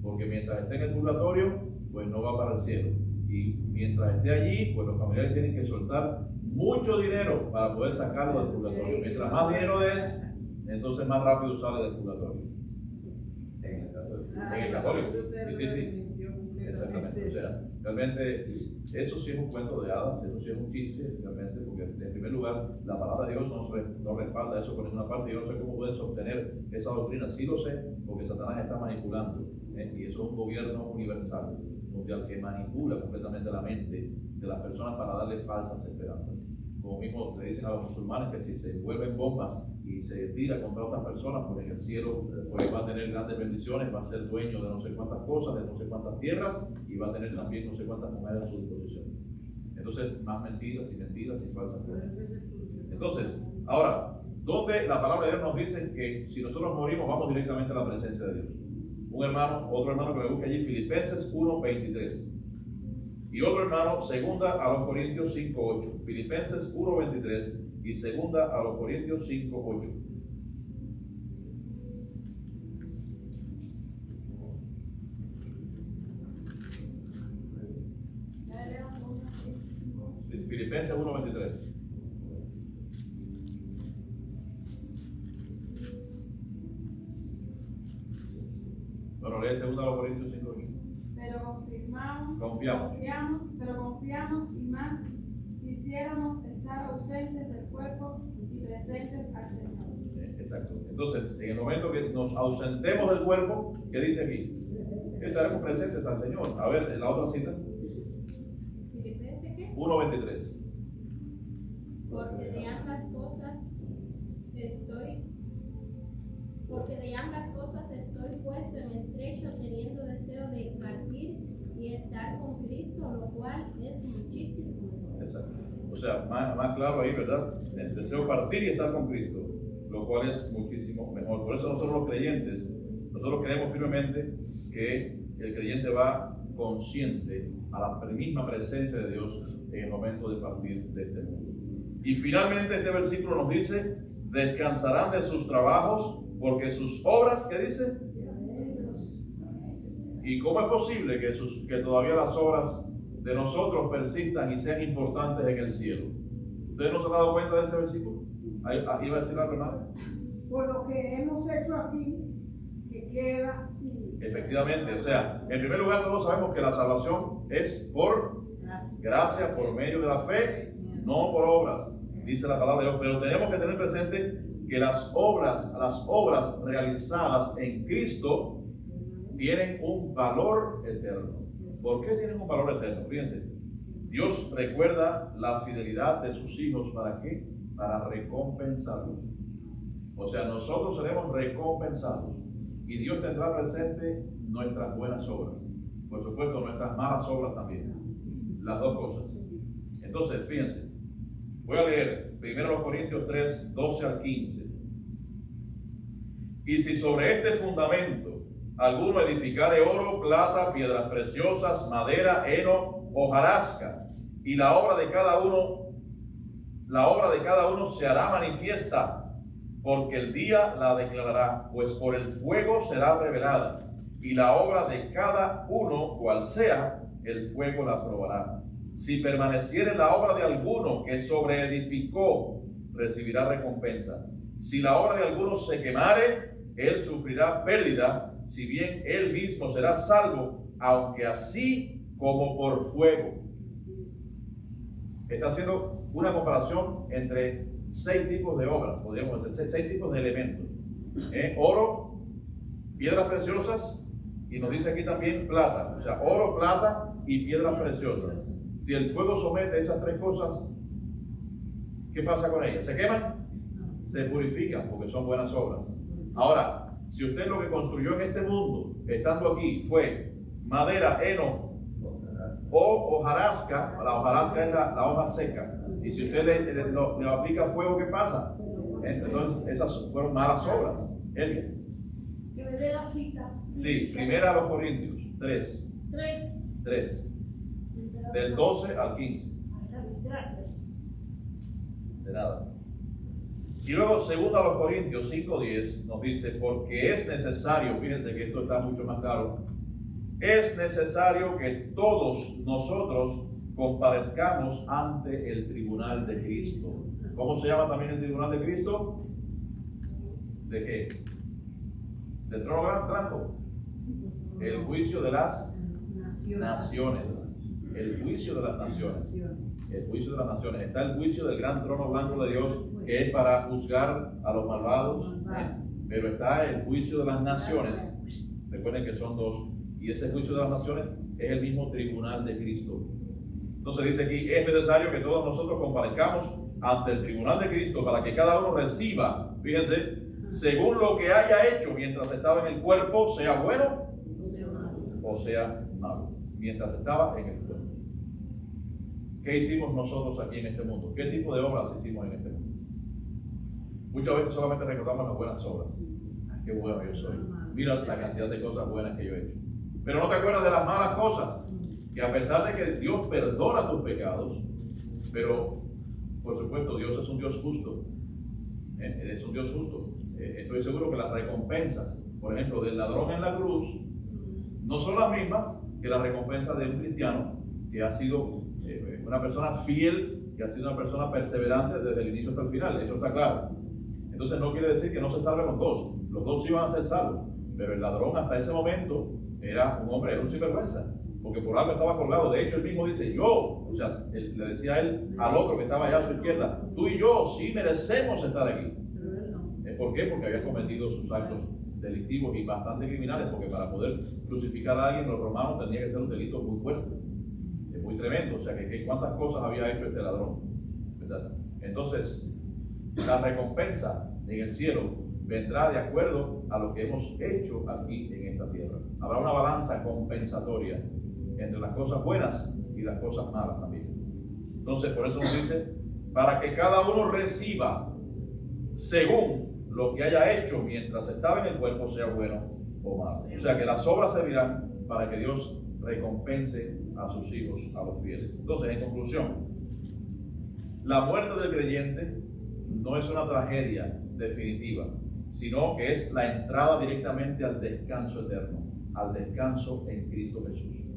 porque mientras esté en el purgatorio, pues no va para el cielo. Y mientras esté allí, pues los familiares tienen que soltar mucho dinero para poder sacarlo del purgatorio. Mientras más dinero es, entonces más rápido sale del purgatorio. En el católico. Sí. Exactamente. O sea, realmente eso sí es un cuento de hadas, eso sí es un chiste, realmente, porque en primer lugar la palabra de Dios no respalda eso por ninguna parte. Yo no sé cómo pueden sostener esa doctrina, sí lo sé, porque Satanás está manipulando, y eso es un gobierno universal mundial que manipula completamente la mente de las personas para darle falsas esperanzas. Como mismo le dicen a los musulmanes que si se vuelven bombas y se tira contra otras personas, pues en el cielo pues va a tener grandes bendiciones, va a ser dueño de no sé cuántas cosas, de no sé cuántas tierras, y va a tener también no sé cuántas mujeres a su disposición. Entonces, más mentiras y falsas cosas. Entonces, ahora, ¿dónde la palabra de Dios nos dice que si nosotros morimos vamos directamente a la presencia de Dios? Otro hermano que me busque allí, Filipenses 1:23. Y otro hermano, segunda a los Corintios 5:8. Filipenses 1:23 y segunda a los Corintios 5:8. Filipenses 1:23. Bueno, lee segunda a los Corintios 5:8. Confiamos y más quisiéramos estar ausentes del cuerpo y presentes al Señor. Exacto. Entonces, en el momento que nos ausentemos del cuerpo, ¿qué dice aquí? Estaremos presentes al Señor. A ver, en la otra cita. ¿Filipenses qué? 1:23. Porque de ambas cosas estoy puesto en estrecho, teniendo deseo de partir y estar con Cristo, lo cual es muchísimo mejor. Exacto. O sea, más claro ahí, ¿verdad? El deseo partir y estar con Cristo, lo cual es muchísimo mejor. Por eso nosotros los creyentes, nosotros creemos firmemente que el creyente va consciente a la misma presencia de Dios en el momento de partir de este mundo. Y finalmente este versículo nos dice, descansarán de sus trabajos porque sus obras, ¿qué dice? ¿Y cómo es posible que todavía las obras de nosotros persistan y sean importantes en el cielo? ¿Ustedes no se han dado cuenta de ese versículo? ¿Iba a decir algo, hermano? Por lo que hemos hecho aquí, que queda. Efectivamente, o sea, en primer lugar todos sabemos que la salvación es por gracia, por medio de la fe, no por obras, dice la palabra de Dios. Pero tenemos que tener presente que las obras realizadas en Cristo tienen un valor eterno. ¿Por qué tienen un valor eterno? Fíjense, Dios recuerda la fidelidad de sus hijos. ¿Para qué? Para recompensarlos. O sea, nosotros seremos recompensados y Dios tendrá presente nuestras buenas obras. Por supuesto, nuestras malas obras también. Las dos cosas. Entonces, fíjense, voy a leer 1 Corintios 3, 12 al 15. Y si sobre este fundamento alguno edificare oro, plata, piedras preciosas, madera, heno, hojarasca, y la obra de cada uno se hará manifiesta, porque el día la declarará, pues por el fuego será revelada, y la obra de cada uno, cual sea, el fuego la probará. Si permaneciere la obra de alguno que sobreedificó, recibirá recompensa. Si la obra de alguno se quemare, él sufrirá pérdida, si bien él mismo será salvo, aunque así como por fuego. Está haciendo una comparación entre 6 tipos de obras, podríamos decir, 6 tipos de elementos. Oro, piedras preciosas, y nos dice aquí también plata. O sea, oro, plata y piedras preciosas. Si el fuego somete esas 3 cosas, ¿qué pasa con ellas? ¿Se queman? Se purifican porque son buenas obras. Ahora, si usted lo que construyó en este mundo, estando aquí, fue madera, heno o hojarasca, la hojarasca es la hoja seca, y si usted le aplica fuego, ¿qué pasa? Entonces, esas fueron malas obras. Que me dé la cita. Sí, 1 Corintios 3, del 12 al 15. Gracias. De nada. Y luego 2 Corintios 5:10 nos dice, porque es necesario, fíjense que esto está mucho más claro, es necesario que todos nosotros comparezcamos ante el tribunal de Cristo. ¿Cómo se llama también el tribunal de Cristo? ¿De qué? ¿Del trono blanco? El juicio de las naciones. El juicio de las naciones. El juicio de las naciones. Está el juicio del gran trono blanco de Dios, que es para juzgar a los malvados. Pero está el juicio de las naciones. Recuerden que son 2. Y ese juicio de las naciones es el mismo tribunal de Cristo. Entonces dice aquí, es necesario que todos nosotros comparezcamos ante el tribunal de Cristo para que cada uno reciba, fíjense, según lo que haya hecho mientras estaba en el cuerpo, sea bueno o sea malo. Mientras estaba en el cuerpo. ¿Qué hicimos nosotros aquí en este mundo? ¿Qué tipo de obras hicimos en este mundo? Muchas veces solamente recordamos las buenas obras. Qué bueno yo soy. Mira la cantidad de cosas buenas que yo he hecho. Pero no te acuerdas de las malas cosas. Que a pesar de que Dios perdona tus pecados, pero por supuesto Dios es un Dios justo. Es un Dios justo. Estoy seguro que las recompensas, por ejemplo, del ladrón en la cruz, no son las mismas que las recompensas de un cristiano que ha sido una persona fiel, que ha sido una persona perseverante desde el inicio hasta el final. Eso está claro. Entonces no quiere decir que no se salven los dos sí van a ser salvos, pero el ladrón hasta ese momento era un hombre, era un sinvergüenza, porque por algo estaba colgado. De hecho él mismo dice, le decía a él, al otro que estaba allá a su izquierda, tú y yo sí merecemos estar aquí. ¿Por qué? Porque había cometido sus actos delictivos y bastante criminales, porque para poder crucificar a alguien los romanos tenía que ser un delito muy fuerte, muy tremendo. O sea que cuántas cosas había hecho este ladrón, ¿verdad? Entonces la recompensa en el cielo vendrá de acuerdo a lo que hemos hecho aquí en esta tierra. Habrá una balanza compensatoria entre las cosas buenas y las cosas malas también. Entonces por eso nos dice, para que cada uno reciba según lo que haya hecho mientras estaba en el cuerpo, sea bueno o malo. O sea que las obras servirán para que Dios recompense a sus hijos, a los fieles. Entonces, en conclusión, la muerte del creyente no es una tragedia definitiva, sino que es la entrada directamente al descanso eterno, al descanso en Cristo Jesús.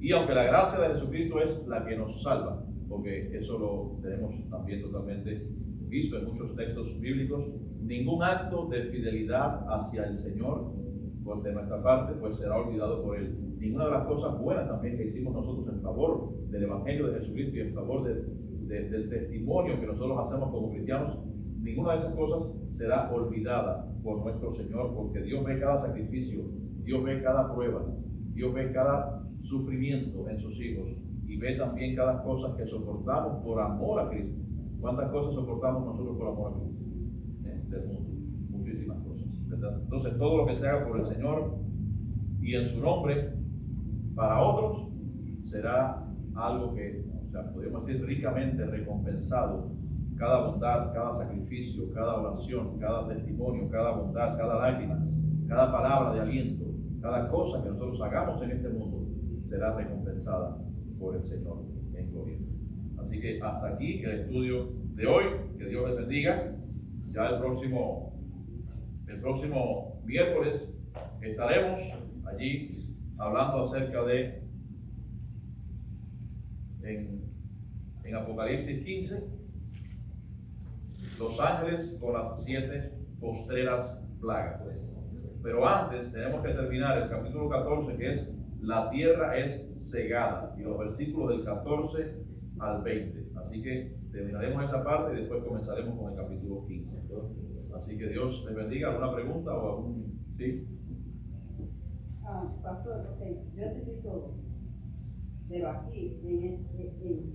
Y aunque la gracia de Jesucristo es la que nos salva, porque eso lo tenemos también totalmente visto en muchos textos bíblicos, ningún acto de fidelidad hacia el Señor de nuestra parte pues será olvidado por Él. Ninguna de las cosas buenas también que hicimos nosotros en favor del Evangelio de Jesucristo y en favor del testimonio que nosotros hacemos como cristianos, ninguna de esas cosas será olvidada por nuestro Señor, porque Dios ve cada sacrificio, Dios ve cada prueba, Dios ve cada sufrimiento en sus hijos y ve también cada cosa que soportamos por amor a Cristo. ¿Cuántas cosas soportamos nosotros por amor a Cristo? Del mundo, muchísimas cosas, ¿verdad? Entonces todo lo que se haga por el Señor y en su nombre para otros será algo que, podríamos decir, ricamente recompensado. Cada bondad, cada sacrificio, cada oración, cada testimonio, cada bondad, cada lágrima, cada palabra de aliento, cada cosa que nosotros hagamos en este mundo será recompensada por el Señor en gloria. Así que hasta aquí el estudio de hoy. Que Dios les bendiga. Ya el próximo miércoles estaremos allí hablando acerca de en Apocalipsis 15 los ángeles con las 7 postreras plagas. Pero antes tenemos que terminar el capítulo 14, que es la tierra es cegada, y los versículos del 14 al 20. Así que terminaremos esa parte y después comenzaremos con el capítulo 15. Así que Dios les bendiga. ¿Alguna pregunta o algún? ¿Sí? Pastor, yo necesito, pero aquí en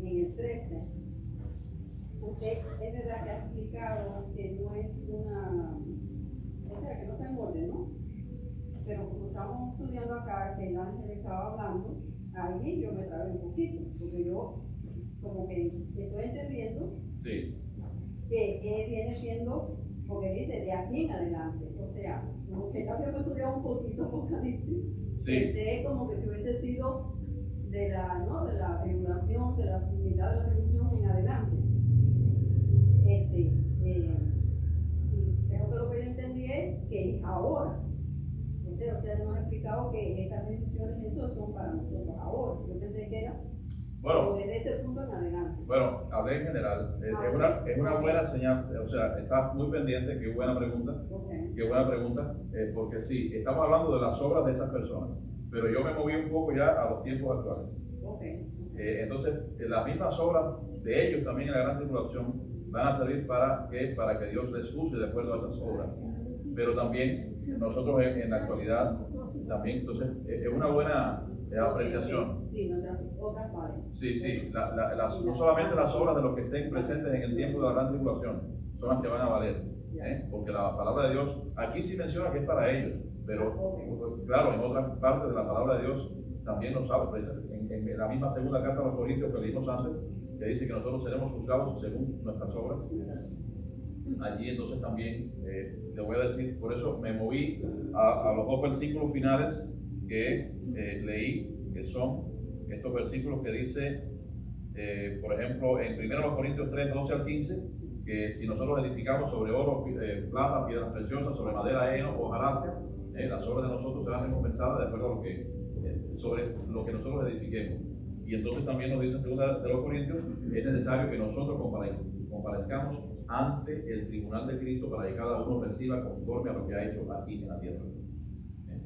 el 13, usted es verdad que ha explicado que no es una, o sea, que no está en orden, ¿no? Pero como estamos estudiando acá, que el ángel estaba hablando, ahí yo me trabé un poquito, porque yo como que estoy entendiendo sí, que viene siendo, porque dice de aquí en adelante, o sea, como que ya habíamos estudiado un poquito Apocalipsis, pensé como que si hubiese sido de la tribulación, de la mitad de la tribulación en adelante. Creo que lo que yo entendí es que ahora, o sea, ustedes nos han explicado que estas bendiciones eso son para nosotros ahora. Yo pensé que era desde ese punto en adelante. Bueno, hablé en general. Es una buena señal, o sea, está muy pendiente. Qué buena pregunta. Qué buena pregunta, porque sí, estamos hablando de las obras de esas personas, pero yo me moví un poco ya a los tiempos actuales. Entonces, las mismas obras de ellos también en la gran tribulación van a servir para que Dios les use de acuerdo a esas obras. pero también nosotros en la actualidad también, entonces es una buena apreciación. Sí, nuestras otras partes. Sí, no solamente las obras de los que estén presentes en el tiempo de la gran tribulación son las que van a valer, porque la palabra de Dios aquí sí menciona que es para ellos, pero claro, en otras partes de la palabra de Dios también nos habla, en la misma segunda carta a los Corintios que leímos antes, que dice que nosotros seremos juzgados según nuestras obras. Allí entonces también le voy a decir, por eso me moví a los dos versículos finales que leí, que son estos versículos que dice, por ejemplo, en 1 Corintios 3, 12 al 15, que si nosotros edificamos sobre oro, plata, piedras preciosas, sobre madera, heno o hojarasca, las obras de nosotros serán recompensadas de acuerdo a lo que, sobre lo que nosotros edifiquemos. Y entonces también nos dice en 2 de los Corintios, es necesario que nosotros comparezcamos ante el tribunal de Cristo para que cada uno reciba conforme a lo que ha hecho aquí en la tierra.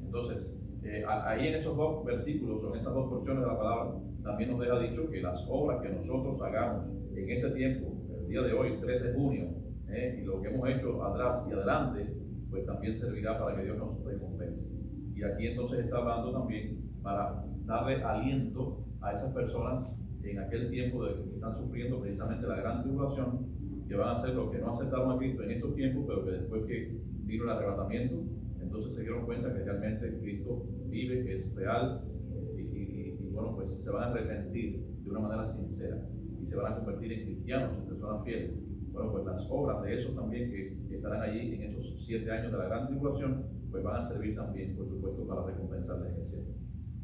Entonces, ahí en esos dos versículos, o en esas dos porciones de la palabra, también nos deja dicho que las obras que nosotros hagamos en este tiempo, el día de hoy, 3 de junio, y lo que hemos hecho atrás y adelante, pues también servirá para que Dios nos recompense. Y aquí entonces está hablando también para darle aliento a esas personas en aquel tiempo de que están sufriendo precisamente la gran tribulación, que van a hacer lo que no aceptaron a Cristo en estos tiempos, pero que después que vino el arrebatamiento, entonces se dieron cuenta que realmente Cristo vive, que es real, y bueno, pues se van a arrepentir de una manera sincera y se van a convertir en cristianos, en personas fieles. Bueno, pues las obras de esos también que estarán allí en esos 7 años de la gran tribulación, pues van a servir también, por supuesto, para recompensarles en el cielo.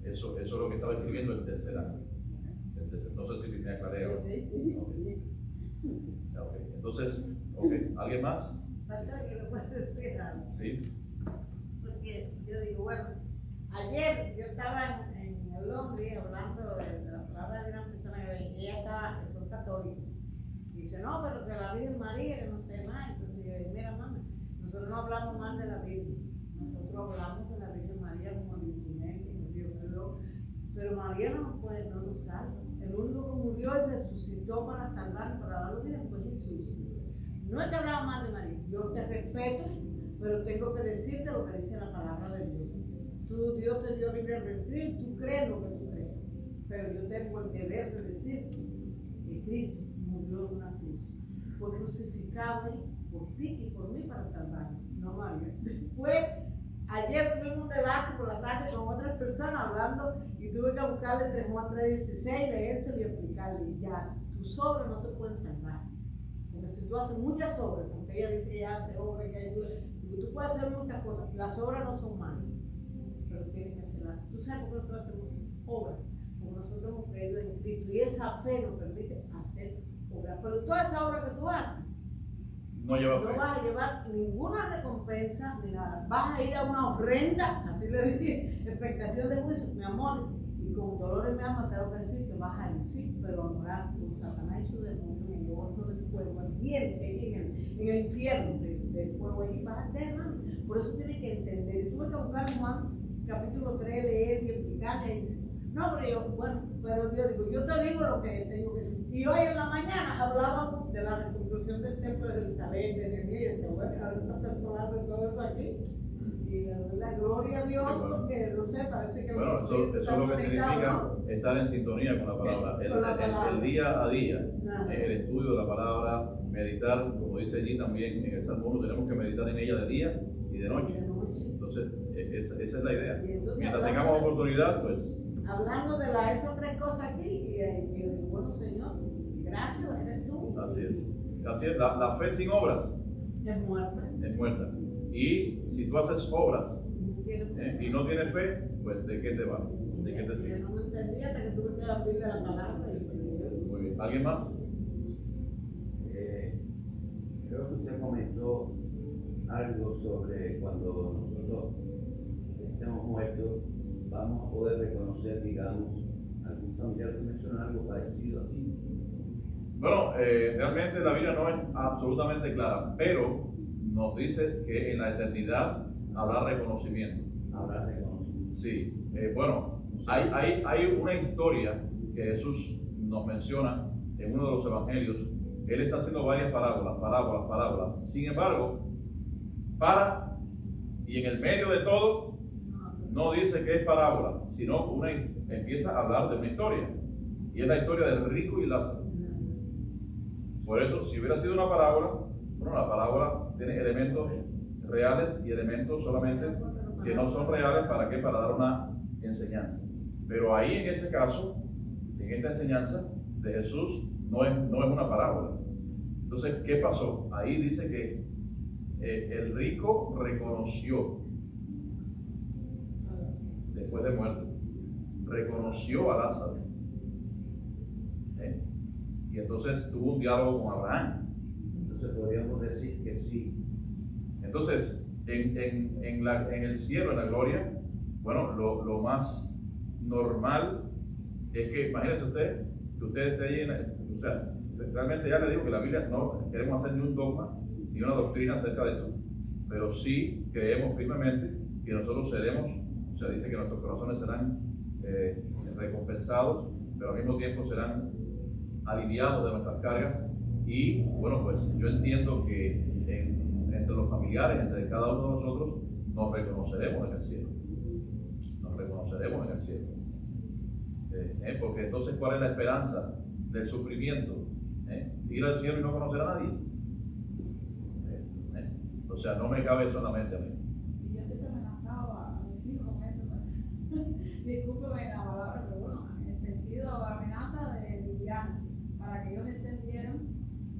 Eso es lo que estaba escribiendo el tercer ángel. No sé si me aclaré ahora. Sí. Okay. Entonces, ¿alguien más? Pastor, que le puedo decir algo. Sí. Porque yo digo, bueno, ayer yo estaba en Londres hablando de la palabra de una persona que ella son católicos. Dice, no, pero que la Virgen María, que no sé más. Entonces yo digo, mira, mami, nosotros no hablamos más de la Virgen. Nosotros hablamos de la Virgen María como el instrumento, pero María no nos salva. El único que murió y resucitó para salvar, para dar vida fue Jesús. No es que hablaba mal de María, yo te respeto, pero tengo que decirte lo que dice la palabra de Dios. Dios te dio libre albedrío, tú crees lo que tú crees, pero yo tengo el deber de decirte que Cristo murió en una cruz, fue crucificado por ti y por mí para salvarnos, no María. Ayer tuvimos un debate por la tarde con otras personas hablando y tuve que buscarle entre Juan 3:16, leérselo y explicarle. Y ya, tus obras no te pueden salvar. Porque si tú haces muchas obras, porque ella dice que ella hace obras, que ayuda, tú puedes hacer muchas cosas. Las obras no son malas, pero tienes que hacerlas. Tú sabes por qué nosotros hacemos obras, porque nosotros hemos creído en Cristo y esa fe nos permite hacer obras. Pero toda esa obra que tú haces, no vas a llevar ninguna recompensa ni nada. Vas a ir a una horrenda, así le dije, expectación de juicio, mi amor, y con dolor en mi alma te tengo que decir que vas a ir, sí, pero honorar con Satanás y su demonio en el horno del fuego, en el infierno del fuego, allí vas a tener. Por eso tienes que entender. Y tuve que buscar en Juan capítulo 3, leer y explicarle. Y dice, no, pero yo digo, yo te digo lo que tengo que decir. Y hoy en la mañana hablábamos de la reconstrucción del templo de Jerusalén, de Nehemías, y decía, bueno, ahorita está hablando de todo eso aquí. Y la gloria a Dios, porque no sé, parece que... Bueno, eso es lo que significa, ¿no?, estar en sintonía con la palabra. El día a día, el estudio de la palabra, meditar, como dice allí también en el Salmo 1, tenemos que meditar en ella de día y de noche. Entonces, esa es la idea. Mientras tengamos oportunidad, pues... Hablando de esas 3 cosas aquí, y bueno, Señor, gracias, eres tú. Así es. La fe sin obras es muerta. Es muerta. Y si tú haces obras y no tienes fe, pues ¿de qué te va? ¿De qué te sirve? Yo no me entendía hasta que tuve que abrir la palabra. Muy bien. ¿Alguien más? Creo que usted comentó algo sobre cuando nosotros estemos muertos, vamos a poder reconocer, digamos, algún familiar que menciona algo parecido así. Bueno, realmente la Biblia no es absolutamente clara, pero nos dice que en la eternidad habrá reconocimiento. Habrá reconocimiento. Sí, bueno, hay una historia que Jesús nos menciona en uno de los evangelios. Él está haciendo varias parábolas. Sin embargo, para Y en el medio de todo, no dice que es parábola, sino una empieza a hablar de una historia. Y es la historia del rico y Lázaro. Por eso, si hubiera sido una parábola, bueno, la parábola tiene elementos reales y elementos solamente que no son reales. ¿Para qué? Para dar una enseñanza. Pero ahí, en ese caso, en esta enseñanza de Jesús, no es una parábola. Entonces, ¿qué pasó? Ahí dice que el rico reconoció, después de muerto, reconoció a Lázaro. Y entonces tuvo un diálogo con Abraham. Entonces podríamos decir que sí. Entonces, en el cielo, en la gloria, bueno, lo más normal es que, imagínense usted, que usted esté ahí, o sea, realmente ya le digo que la Biblia no queremos hacer ni un dogma, ni una doctrina acerca de esto, pero sí creemos firmemente que nosotros seremos, o sea, dice que nuestros corazones serán recompensados, pero al mismo tiempo serán aliviados de nuestras cargas. Y bueno, pues yo entiendo que entre los familiares, entre cada uno de nosotros, nos reconoceremos en el cielo. Nos reconoceremos en el cielo. Porque entonces, ¿cuál es la esperanza del sufrimiento? Ir al cielo y no conocer a nadie. O sea, no me cabe solamente a mí. Y yo siempre amenazaba a mis hijos con eso. Discúlpeme la palabra, pero bueno, en el sentido de amenaza de liviana, para que ellos entendieran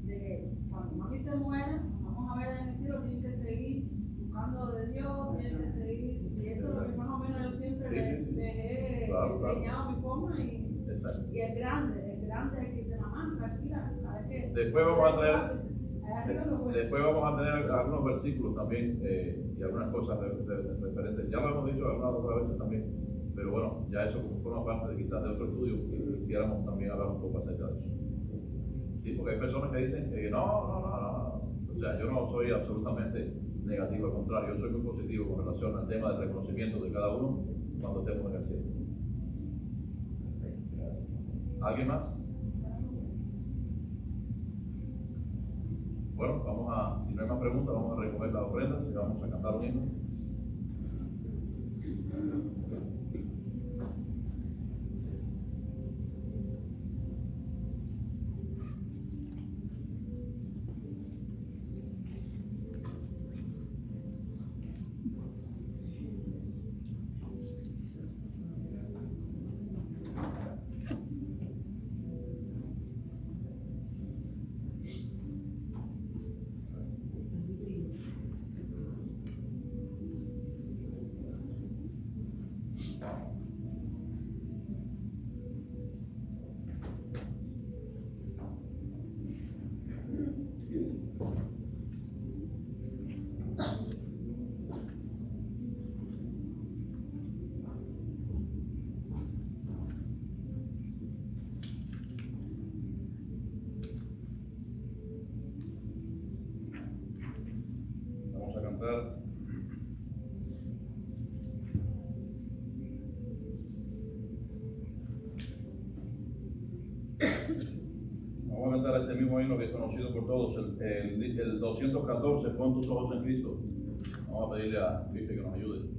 de que cuando mami se muera, vamos a ver en el cielo, tienen que seguir buscando de Dios, tienen que seguir, y eso es lo que más o menos yo siempre les he enseñado mi forma. Y el grande es el que dice, mamá, tranquila, a ver que después vamos a tener algunos versículos también y algunas cosas referentes. Ya lo hemos dicho algunas otras veces también, pero bueno, ya eso forma parte de quizás de otro estudio que quisiéramos también hablar un poco acerca de eso. Sí, porque hay personas que dicen que no. O sea, yo no soy absolutamente negativo, al contrario, yo soy muy positivo con relación al tema del reconocimiento de cada uno cuando estemos en el cielo. ¿Alguien más? Bueno, si no hay más preguntas, vamos a recoger las ofrendas y vamos a cantar un himno. Vamos a cantar. Vamos a cantar este mismo himno que es conocido por todos, el 214, pon tus ojos en Cristo. Vamos a pedirle a Cristo que nos ayude.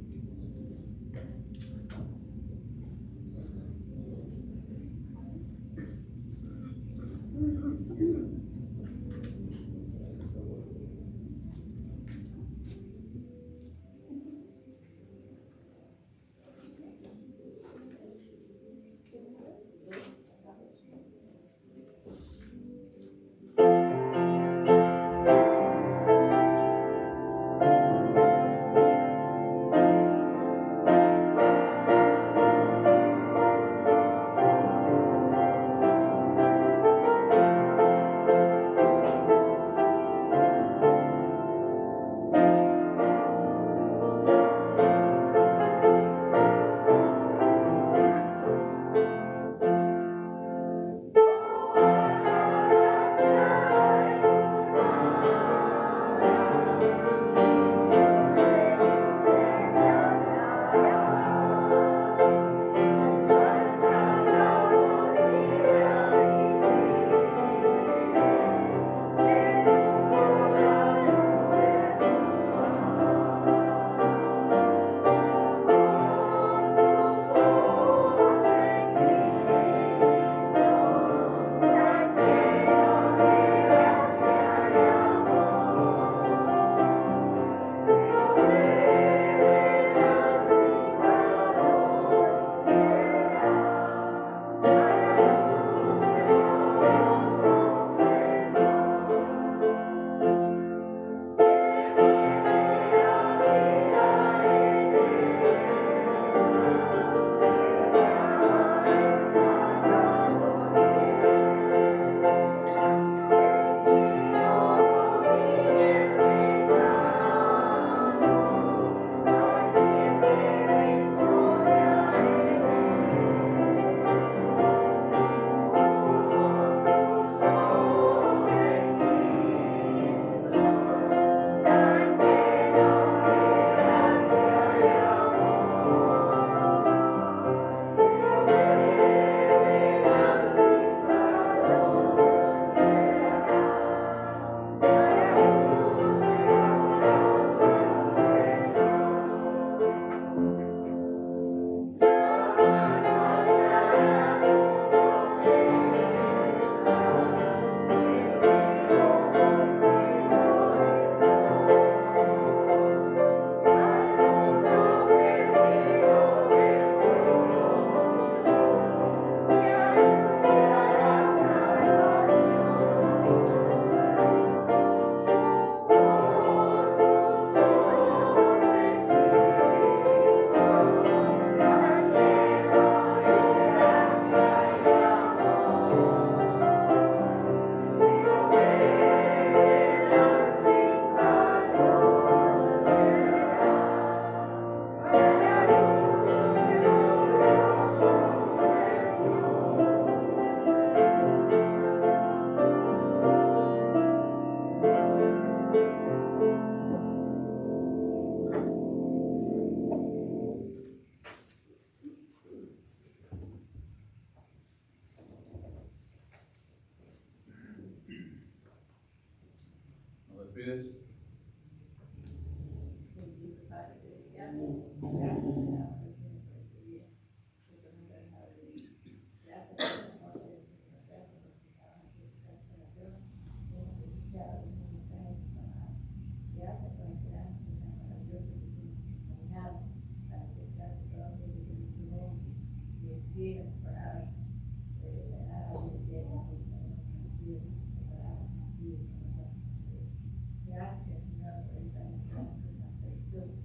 Gracias, Señor, por esta enseñanza tan preciosa.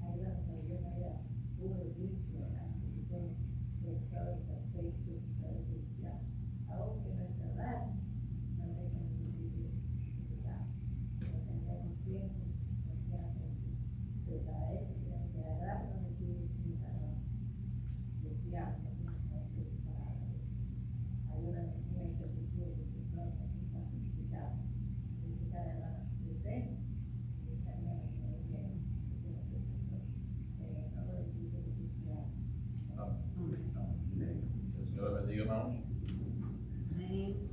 Ayúdanos a vivir una vida pura y limpia en la posición de todos los aspectos de la cristiana. Aunque nuestra edad no tenga ningún tipo de pecado, no tengamos tiempo, pero para eso tenemos que agarrarnos de ti y para desviarnos de nuestra palabra. Ayúdanos en ese sentido de que no nos santificamos. Necesitar la presencia y también en el bien de nuestro Señor. En el nombre de Cristo Jesús. Amén. El Señor les bendiga, hermanos. Amén.